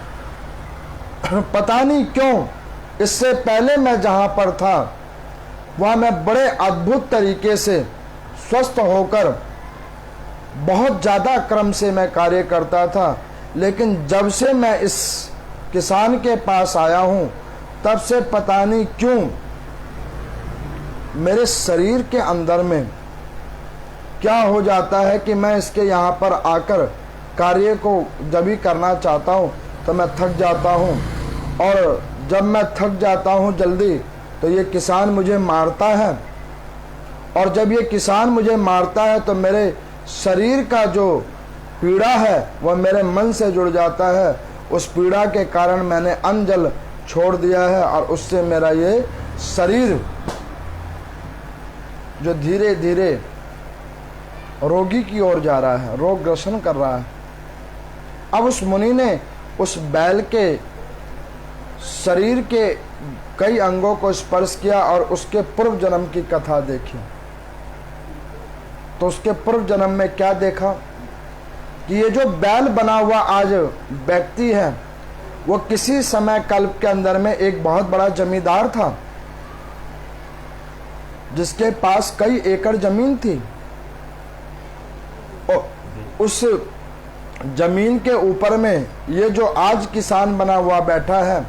पता नहीं क्यों इससे पहले मैं जहाँ पर था वहाँ मैं बड़े अद्भुत तरीके से स्वस्थ होकर बहुत ज़्यादा क्रम से मैं कार्य करता था, लेकिन जब से मैं इस किसान के पास आया हूँ तब से पता नहीं क्यों मेरे शरीर के अंदर में क्या हो जाता है कि मैं इसके यहाँ पर आकर कार्य को जब भी करना चाहता हूँ तो मैं थक जाता हूँ, और जब मैं थक जाता हूँ जल्दी तो ये किसान मुझे मारता है, और जब ये किसान मुझे मारता है तो मेरे शरीर का जो पीड़ा है वह मेरे मन से जुड़ जाता है। उस पीड़ा के कारण मैंने अन्न जल छोड़ दिया है और उससे मेरा ये शरीर जो धीरे धीरे रोगी की ओर जा रहा है, रोग ग्रसन कर रहा है। अब उस मुनि ने उस बैल के शरीर के कई अंगों को स्पर्श किया और उसके पूर्व जन्म की कथा देखी। तो उसके पूर्व जन्म में क्या देखा कि ये जो बैल बना हुआ आज व्यक्ति है वो किसी समय कल्प के अंदर में एक बहुत बड़ा जमींदार था जिसके पास कई एकड़ जमीन थी। और उस जमीन के ऊपर में ये जो आज किसान बना हुआ बैठा है,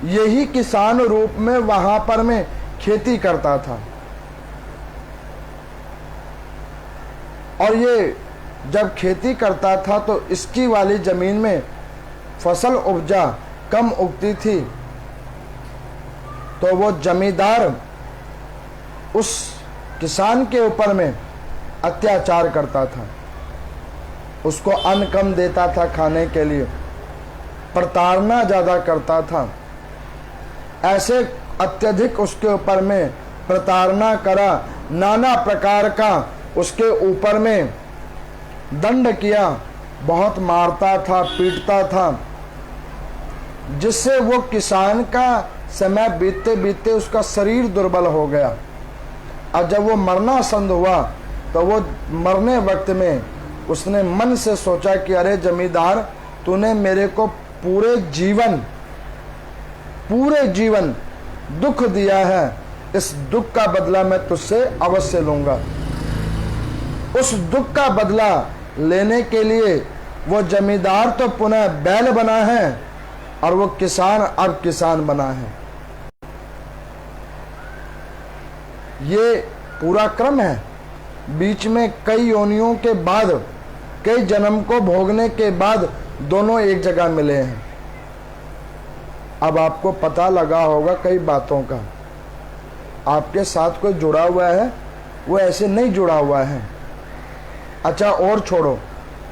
यही किसान रूप में वहां पर में खेती करता था। और ये जब खेती करता था तो इसकी वाली जमीन में फसल उपजा कम उगती थी, तो वो जमींदार उस किसान के ऊपर में अत्याचार करता था, उसको अन्न कम देता था खाने के लिए, प्रताड़ना ज़्यादा करता था। ऐसे अत्यधिक उसके ऊपर में प्रताड़ना करा, नाना प्रकार का उसके ऊपर में दंड किया, बहुत मारता था, पीटता था, जिससे वो किसान का समय बीतते बीतते उसका शरीर दुर्बल हो गया। और जब वो मरना संध हुआ तो वो मरने वक्त में उसने मन से सोचा कि अरे जमींदार तूने मेरे को पूरे जीवन दुख दिया है, इस दुख का बदला मैं तुझसे अवश्य लूंगा। उस दुख का बदला लेने के लिए वो जमींदार तो पुनः बैल बना है और वो किसान अब किसान बना है। ये पूरा क्रम है। बीच में कई योनियों के बाद, कई जन्म को भोगने के बाद दोनों एक जगह मिले हैं। अब आपको पता लगा होगा कई बातों का। आपके साथ कोई जुड़ा हुआ है, वो ऐसे नहीं जुड़ा हुआ है। अच्छा, और छोड़ो,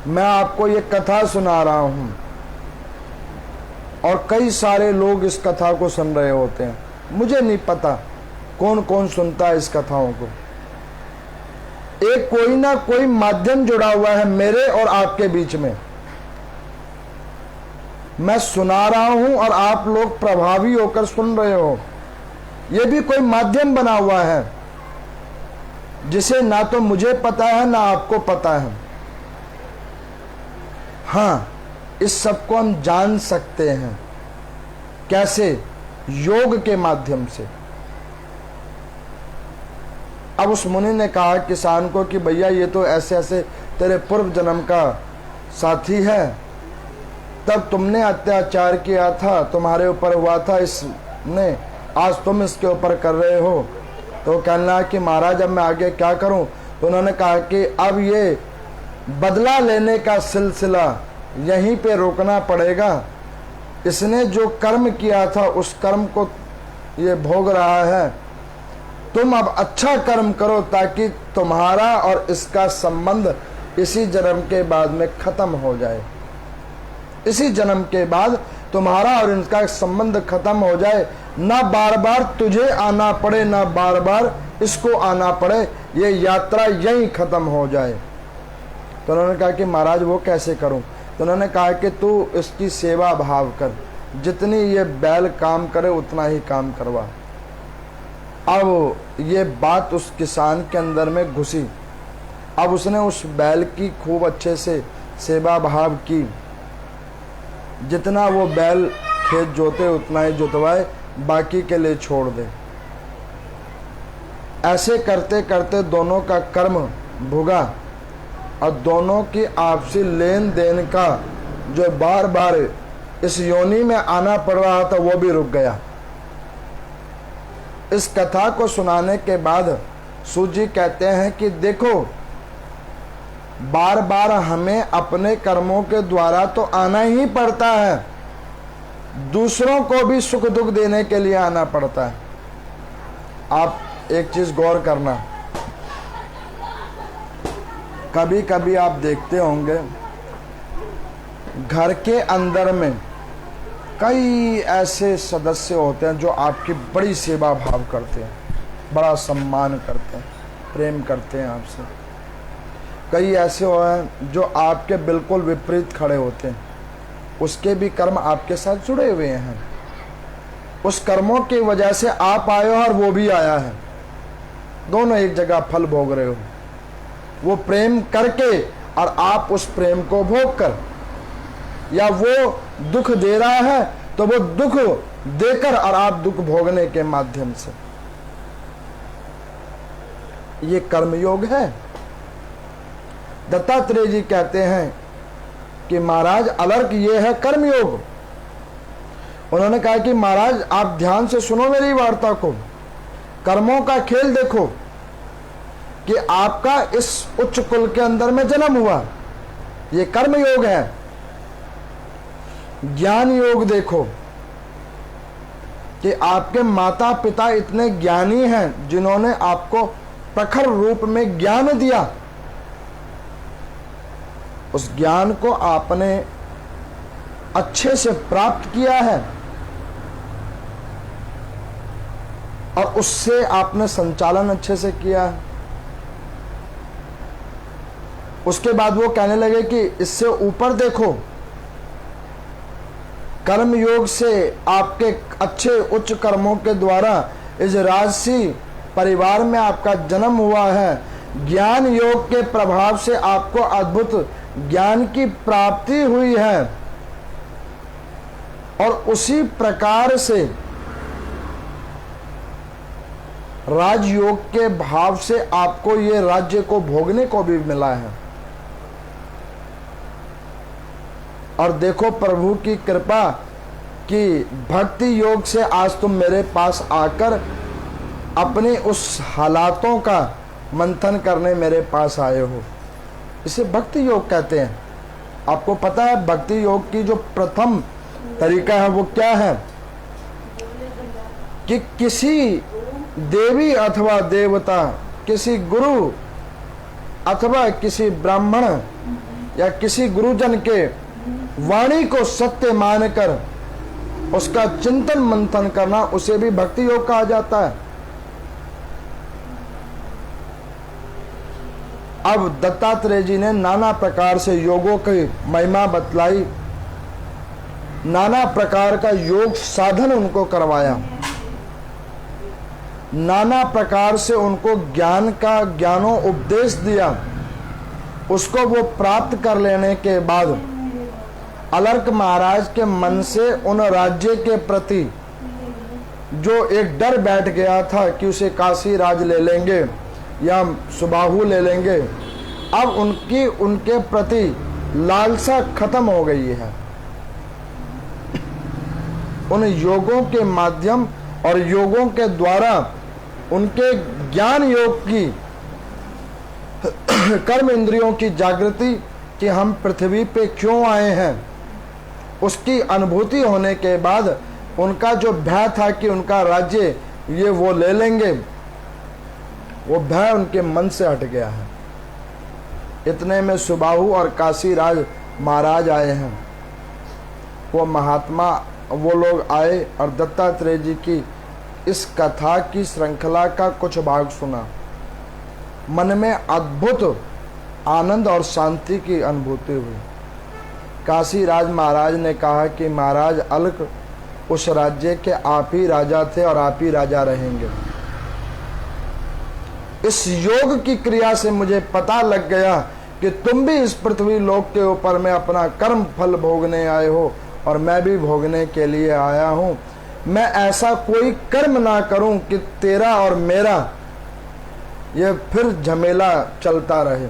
मैं आपको ये कथा सुना रहा हूं और कई सारे लोग इस कथा को सुन रहे होते हैं। मुझे नहीं पता कौन कौन सुनता है इस कथाओं को। एक कोई ना कोई माध्यम जुड़ा हुआ है मेरे और आपके बीच में। मैं सुना रहा हूं और आप लोग प्रभावी होकर सुन रहे हो। यह भी कोई माध्यम बना हुआ है जिसे ना तो मुझे पता है ना आपको पता है। हाँ, इस सब को हम जान सकते हैं। कैसे? योग के माध्यम से। अब उस मुनि ने कहा किसान को कि भैया ये तो ऐसे ऐसे तेरे पूर्व जन्म का साथी है, तब तुमने अत्याचार किया था, तुम्हारे ऊपर हुआ था इसने, आज तुम इसके ऊपर कर रहे हो। तो कहना कि महाराज अब मैं आगे क्या करूं? तो उन्होंने कहा कि अब ये बदला लेने का सिलसिला यहीं पे रोकना पड़ेगा। इसने जो कर्म किया था उस कर्म को ये भोग रहा है। तुम अब अच्छा कर्म करो ताकि तुम्हारा और इसका संबंध इसी जन्म के बाद में खत्म हो जाए। इसी जन्म के बाद तुम्हारा और इनका संबंध खत्म हो जाए। ना बार बार तुझे आना पड़े, ना बार बार इसको आना पड़े, ये यात्रा यहीं खत्म हो जाए। तो उन्होंने कहा कि महाराज वो कैसे करूं? तो उन्होंने कहा कि तू इसकी सेवा भाव कर, जितनी ये बैल काम करे उतना ही काम करवा। अब ये बात उस किसान के अंदर में घुसी। अब उसने उस बैल की खूब अच्छे से सेवा भाव की। जितना वो बैल खेत जोते उतना ही जोतवाए, बाकी के लिए छोड़ दे। ऐसे करते करते दोनों का कर्म भुगा और दोनों की आपसी लेन देन का जो बार बार इस योनि में आना पड़ रहा था वो भी रुक गया। इस कथा को सुनाने के बाद सूत जी कहते हैं कि देखो, बार बार हमें अपने कर्मों के द्वारा तो आना ही पड़ता है, दूसरों को भी सुख दुख देने के लिए आना पड़ता है। आप एक चीज गौर करना, कभी कभी आप देखते होंगे घर के अंदर में कई ऐसे सदस्य होते हैं जो आपकी बड़ी सेवा भाव करते हैं, बड़ा सम्मान करते हैं, प्रेम करते हैं आपसे। कई ऐसे हैं जो आपके बिल्कुल विपरीत खड़े होते हैं, उसके भी कर्म आपके साथ जुड़े हुए हैं। उस कर्मों की वजह से आप आए हो और वो भी आया है, दोनों एक जगह फल भोग रहे हो। वो प्रेम करके और आप उस प्रेम को भोग कर, या वो दुख दे रहा है तो वो दुख देकर और आप दुख भोगने के माध्यम से। ये कर्मयोग है। दत्तात्रेय जी कहते हैं कि महाराज अलर्क ये है कर्मयोग। उन्होंने कहा कि महाराज आप ध्यान से सुनो मेरी वार्ता को, कर्मों का खेल देखो कि आपका इस उच्च कुल के अंदर में जन्म हुआ, ये कर्म योग है। ज्ञान योग देखो कि आपके माता पिता इतने ज्ञानी हैं जिन्होंने आपको प्रखर रूप में ज्ञान दिया। उस ज्ञान को आपने अच्छे से प्राप्त किया है और उससे आपने संचालन अच्छे से किया है। उसके बाद वो कहने लगे कि इससे ऊपर देखो, कर्म योग से आपके अच्छे उच्च कर्मों के द्वारा इस राजसी परिवार में आपका जन्म हुआ है। ज्ञान योग के प्रभाव से आपको अद्भुत ज्ञान की प्राप्ति हुई है। और उसी प्रकार से राजयोग के भाव से आपको ये राज्य को भोगने को भी मिला है। और देखो प्रभु की कृपा कि भक्ति योग से आज तुम मेरे पास आकर अपने उस हालातों का मंथन करने मेरे पास आए हो। इसे भक्ति योग कहते हैं। आपको पता है भक्ति योग की जो प्रथम तरीका है वो क्या है कि किसी देवी अथवा देवता, किसी गुरु अथवा किसी ब्राह्मण या किसी गुरुजन के वाणी को सत्य मानकर उसका चिंतन मंथन करना, उसे भी भक्ति योग कहा जाता है। अब दत्तात्रेय जी ने नाना प्रकार से योगों की महिमा बतलाई, नाना प्रकार का योग साधन उनको करवाया, नाना प्रकार से उनको ज्ञान का ज्ञानों उपदेश दिया। उसको वो प्राप्त कर लेने के बाद अलर्क महाराज के मन से उन राज्य के प्रति जो एक डर बैठ गया था कि उसे काशी राज ले लेंगे या सुबाहु ले लेंगे, अब उनके प्रति लालसा खत्म हो गई है। उन योगों के माध्यम और योगों के द्वारा उनके ज्ञान योग की कर्म इंद्रियों की जागृति कि हम पृथ्वी पे क्यों आए हैं, उसकी अनुभूति होने के बाद उनका जो भय था कि उनका राज्य ये वो ले लेंगे, वो भय उनके मन से हट गया है। इतने में सुबाहु और काशी राज महाराज आए हैं। वो महात्मा वो लोग आए और दत्तात्रेय जी की इस कथा की श्रृंखला का कुछ भाग सुना। मन में अद्भुत आनंद और शांति की अनुभूति हुई। काशी राज महाराज ने कहा कि महाराज अलक उस राज्य के आप ही राजा थे और आप ही राजा रहेंगे। इस योग की क्रिया से मुझे पता लग गया कि तुम भी इस पृथ्वी लोक के ऊपर में अपना कर्म फल भोगने आए हो और मैं भी भोगने के लिए आया हूं। मैं ऐसा कोई कर्म ना करूं कि तेरा और मेरा ये फिर झमेला चलता रहे,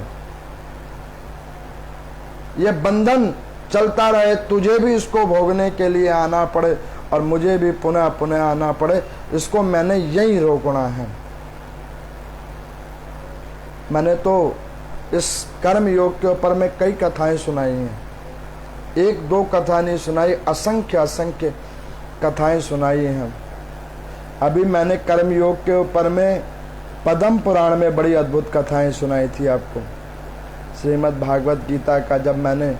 ये बंधन चलता रहे, तुझे भी इसको भोगने के लिए आना पड़े और मुझे भी पुनः पुनः आना पड़े। इसको मैंने यही रोकना है। मैंने तो इस कर्म योग के ऊपर में कई कथाएं सुनाई हैं, एक दो कथा नहीं सुनाई, असंख्य असंख्य कथाएं सुनाई हैं। अभी मैंने कर्म योग के ऊपर में पद्म पुराण में बड़ी अद्भुत कथाएं सुनाई थी आपको। श्रीमद् भागवत गीता का जब मैंने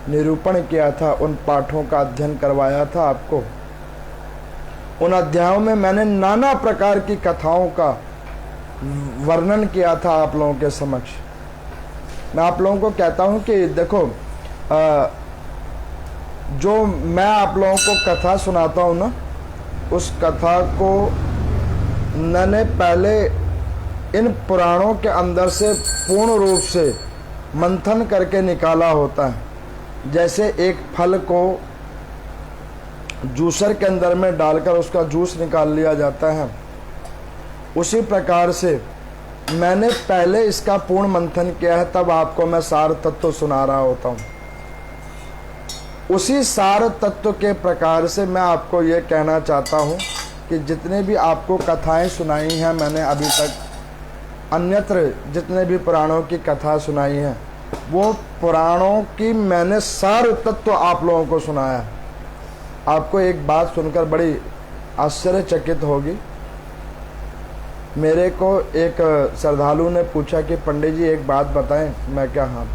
निरूपण किया था, उन पाठों का अध्ययन करवाया था आपको, उन अध्यायों में मैंने नाना प्रकार की कथाओं का वर्णन किया था आप लोगों के समक्ष। मैं आप लोगों को कहता हूं कि देखो, जो मैं आप लोगों को कथा सुनाता हूं ना, उस कथा को मैंने पहले इन पुराणों के अंदर से पूर्ण रूप से मंथन करके निकाला होता है। जैसे एक फल को जूसर के अंदर में डालकर उसका जूस निकाल लिया जाता है, उसी प्रकार से मैंने पहले इसका पूर्ण मंथन किया है, तब आपको मैं सार तत्व सुना रहा होता हूँ। उसी सार तत्व के प्रकार से मैं आपको ये कहना चाहता हूँ कि जितने भी आपको कथाएं सुनाई हैं मैंने अभी तक, अन्यत्र जितने भी पुराणों की कथा सुनाई हैं, वो पुराणों की मैंने सार तत्व आप लोगों को सुनाया। आपको एक बात सुनकर बड़ी आश्चर्यचकित होगी। मेरे को एक श्रद्धालु ने पूछा कि पंडित जी एक बात बताएं। मैं क्या, हाँ,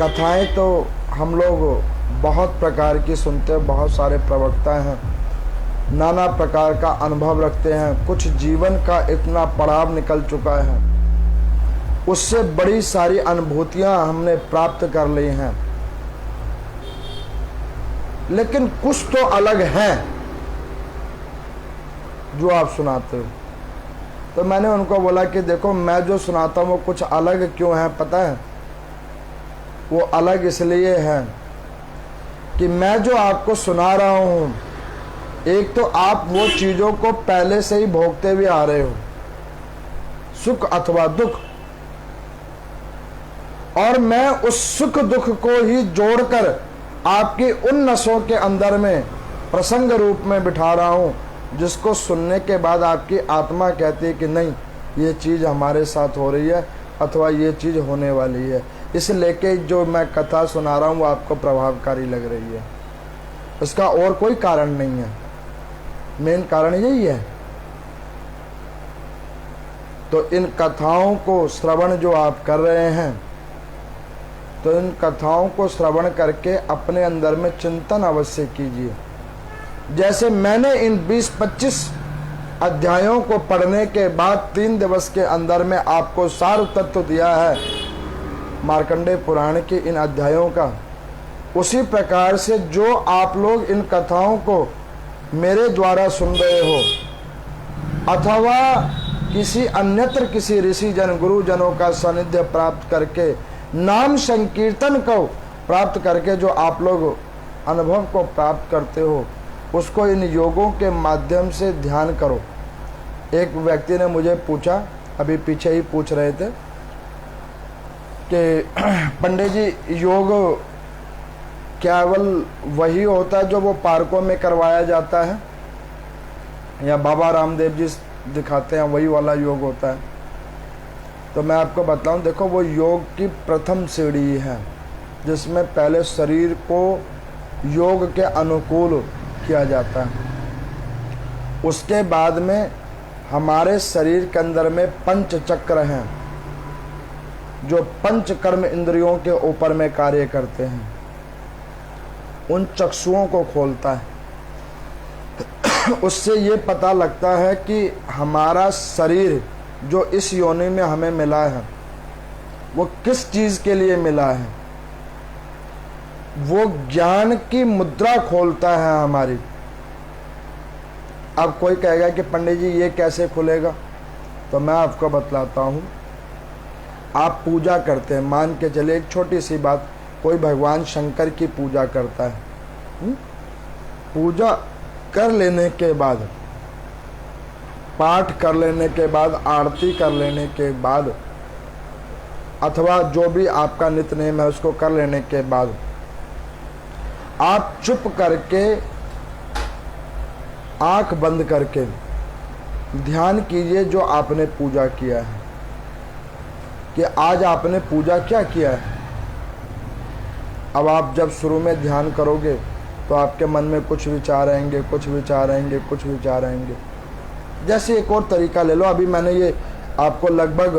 कथाएं तो हम लोग बहुत प्रकार की सुनते हैं, बहुत सारे प्रवक्ता हैं, नाना प्रकार का अनुभव रखते हैं, कुछ जीवन का इतना पड़ाव निकल चुका है, उससे बड़ी सारी अनुभूतियां हमने प्राप्त कर ली हैं, लेकिन कुछ तो अलग है जो आप सुनाते हो। तो मैंने उनको बोला कि देखो, मैं जो सुनाता हूँ वो कुछ अलग क्यों है पता है? वो अलग इसलिए है कि मैं जो आपको सुना रहा हूं, एक तो आप वो चीजों को पहले से ही भोगते हुए आ रहे हो, सुख अथवा दुख, और मैं उस सुख दुख को ही जोड़कर आपकी उन नसों के अंदर में प्रसंग रूप में बिठा रहा हूं, जिसको सुनने के बाद आपकी आत्मा कहती है कि नहीं, ये चीज हमारे साथ हो रही है अथवा ये चीज होने वाली है। इस लेके जो मैं कथा सुना रहा हूं वो आपको प्रभावकारी लग रही है। इसका और कोई कारण नहीं है, मेन कारण यही है। तो इन कथाओं को श्रवण जो आप कर रहे हैं, तो इन कथाओं को श्रवण करके अपने अंदर में चिंतन अवश्य कीजिए। जैसे मैंने इन 20-25 अध्यायों को पढ़ने के बाद 3 दिवस के अंदर में आपको सार तत्व दिया है मार्कंडेय पुराण के इन अध्यायों का, उसी प्रकार से जो आप लोग इन कथाओं को मेरे द्वारा सुन रहे हो अथवा किसी अन्यत्र किसी ऋषि जन गुरुजनों का सानिध्य प्राप्त करके नाम संकीर्तन को प्राप्त करके जो आप लोग अनुभव को प्राप्त करते हो, उसको इन योगों के माध्यम से ध्यान करो। एक व्यक्ति ने मुझे पूछा, अभी पीछे ही पूछ रहे थे कि पंडित जी, योग केवल वही होता है जो वो पार्कों में करवाया जाता है, या बाबा रामदेव जी दिखाते हैं वही वाला योग होता है? तो मैं आपको बताऊं, देखो, वो योग की प्रथम सीढ़ी है, जिसमें पहले शरीर को योग के अनुकूल किया जाता है। उसके बाद में हमारे शरीर के अंदर में पंच चक्र हैं, जो पंच कर्म इंद्रियों के ऊपर में कार्य करते हैं, उन चक्षुओं को खोलता है। उससे ये पता लगता है कि हमारा शरीर जो इस योनि में हमें मिला है वो किस चीज के लिए मिला है। वो ज्ञान की मुद्रा खोलता है हमारी। अब कोई कहेगा कि पंडित जी ये कैसे खुलेगा, तो मैं आपको बतलाता हूँ। आप पूजा करते हैं, मान के चले एक छोटी सी बात, कोई भगवान शंकर की पूजा करता है, पूजा कर लेने के बाद, पाठ कर लेने के बाद, आरती कर लेने के बाद, अथवा जो भी आपका नित्य नेम है उसको कर लेने के बाद, आप चुप करके आंख बंद करके ध्यान कीजिए जो आपने पूजा किया है, कि आज आपने पूजा क्या किया है। अब आप जब शुरू में ध्यान करोगे तो आपके मन में कुछ विचार आएंगे, कुछ विचार आएंगे, कुछ विचार आएंगे। जैसे एक और तरीका ले लो, अभी मैंने ये आपको लगभग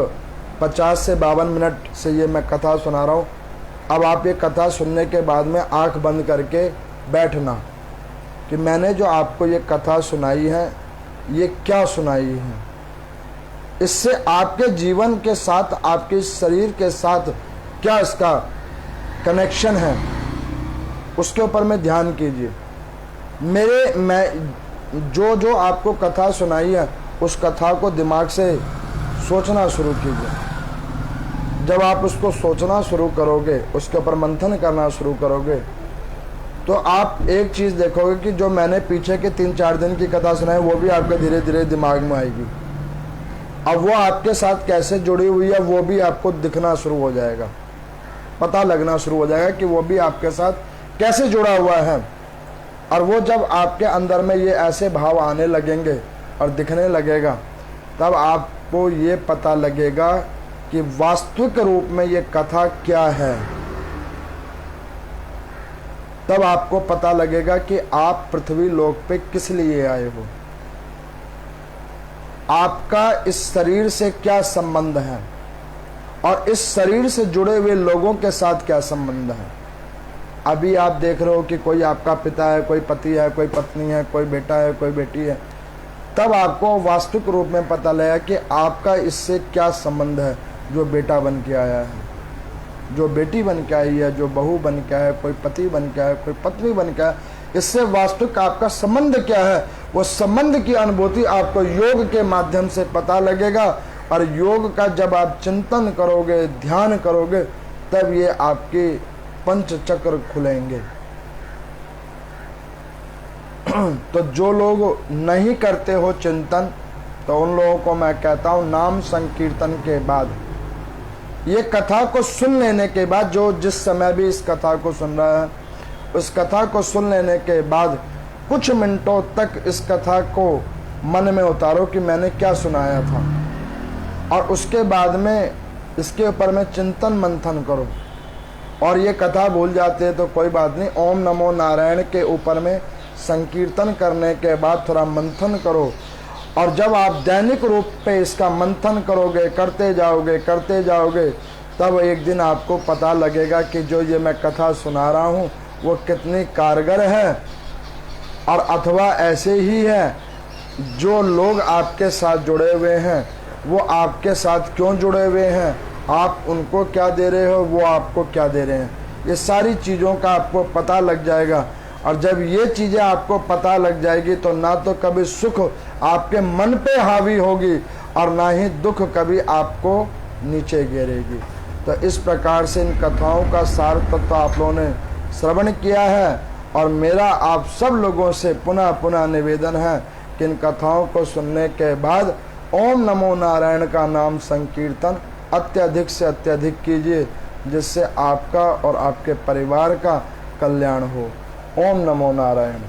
50 से 52 मिनट से ये मैं कथा सुना रहा हूँ। अब आप ये कथा सुनने के बाद में आंख बंद करके बैठना कि मैंने जो आपको ये कथा सुनाई है ये क्या सुनाई है, इससे आपके जीवन के साथ, आपके शरीर के साथ क्या इसका कनेक्शन है, उसके ऊपर में ध्यान कीजिए। मैं जो आपको कथा सुनाई है उस कथा को दिमाग से सोचना शुरू कीजिए। जब आप उसको सोचना शुरू करोगे, उसके ऊपर मंथन करना शुरू करोगे, तो आप एक चीज़ देखोगे कि जो मैंने पीछे के 3-4 दिन की कथा सुनाई वो भी आपके धीरे धीरे दिमाग में आएगी। अब वो आपके साथ कैसे जुड़ी हुई है वो भी आपको दिखना शुरू हो जाएगा, पता लगना शुरू हो जाएगा कि वो भी आपके साथ कैसे जुड़ा हुआ है। और वो जब आपके अंदर में ये ऐसे भाव आने लगेंगे और दिखने लगेगा, तब आपको ये पता लगेगा कि वास्तविक रूप में ये कथा क्या है। तब आपको पता लगेगा कि आप पृथ्वी लोक पे किस लिए आए हो, आपका इस शरीर से क्या संबंध है और इस शरीर से जुड़े हुए लोगों के साथ क्या संबंध है। अभी आप देख रहे हो कि कोई आपका पिता है, कोई पति है, कोई पत्नी है, कोई बेटा है, कोई बेटी है, तब आपको वास्तविक रूप में पता लगा कि आपका इससे क्या संबंध है। जो बेटा बन के आया है, जो बेटी बन के आई है, जो बहू बन के आया है, कोई पति बन के आया, कोई पत्नी बन के आया, इससे वास्तविक आपका संबंध क्या है, वो संबंध की अनुभूति आपको योग के माध्यम से पता लगेगा। और योग का जब आप चिंतन करोगे, ध्यान करोगे, तब ये आपके पंच चक्र खुलेंगे। तो जो लोग नहीं करते हो चिंतन, तो उन लोगों को मैं कहता हूँ नाम संकीर्तन के बाद, ये कथा को सुन लेने के बाद, जो जिस समय भी इस कथा को सुन रहा है, उस कथा को सुन लेने के बाद कुछ मिनटों तक इस कथा को मन में उतारो कि मैंने क्या सुनाया था, और उसके बाद में इसके ऊपर में चिंतन मंथन करो। और ये कथा भूल जाते हैं तो कोई बात नहीं, ओम नमो नारायण के ऊपर में संकीर्तन करने के बाद थोड़ा मंथन करो। और जब आप दैनिक रूप पे इसका मंथन करोगे, करते जाओगे, तब एक दिन आपको पता लगेगा कि जो ये मैं कथा सुना रहा हूँ वो कितनी कारगर है। और अथवा ऐसे ही है, जो लोग आपके साथ जुड़े हुए हैं वो आपके साथ क्यों जुड़े हुए हैं, आप उनको क्या दे रहे हो, वो आपको क्या दे रहे हैं, ये सारी चीज़ों का आपको पता लग जाएगा। और जब ये चीज़ें आपको पता लग जाएगी तो ना तो कभी सुख आपके मन पे हावी होगी और ना ही दुख कभी आपको नीचे गिरेगी। तो इस प्रकार से इन कथाओं का सार तत्व आप लोगों ने श्रवण किया है। और मेरा आप सब लोगों से पुनः पुनः निवेदन है कि इन कथाओं को सुनने के बाद ओम नमो नारायण का नाम संकीर्तन अत्यधिक से अत्यधिक कीजिए, जिससे आपका और आपके परिवार का कल्याण हो। ओम नमो नारायण।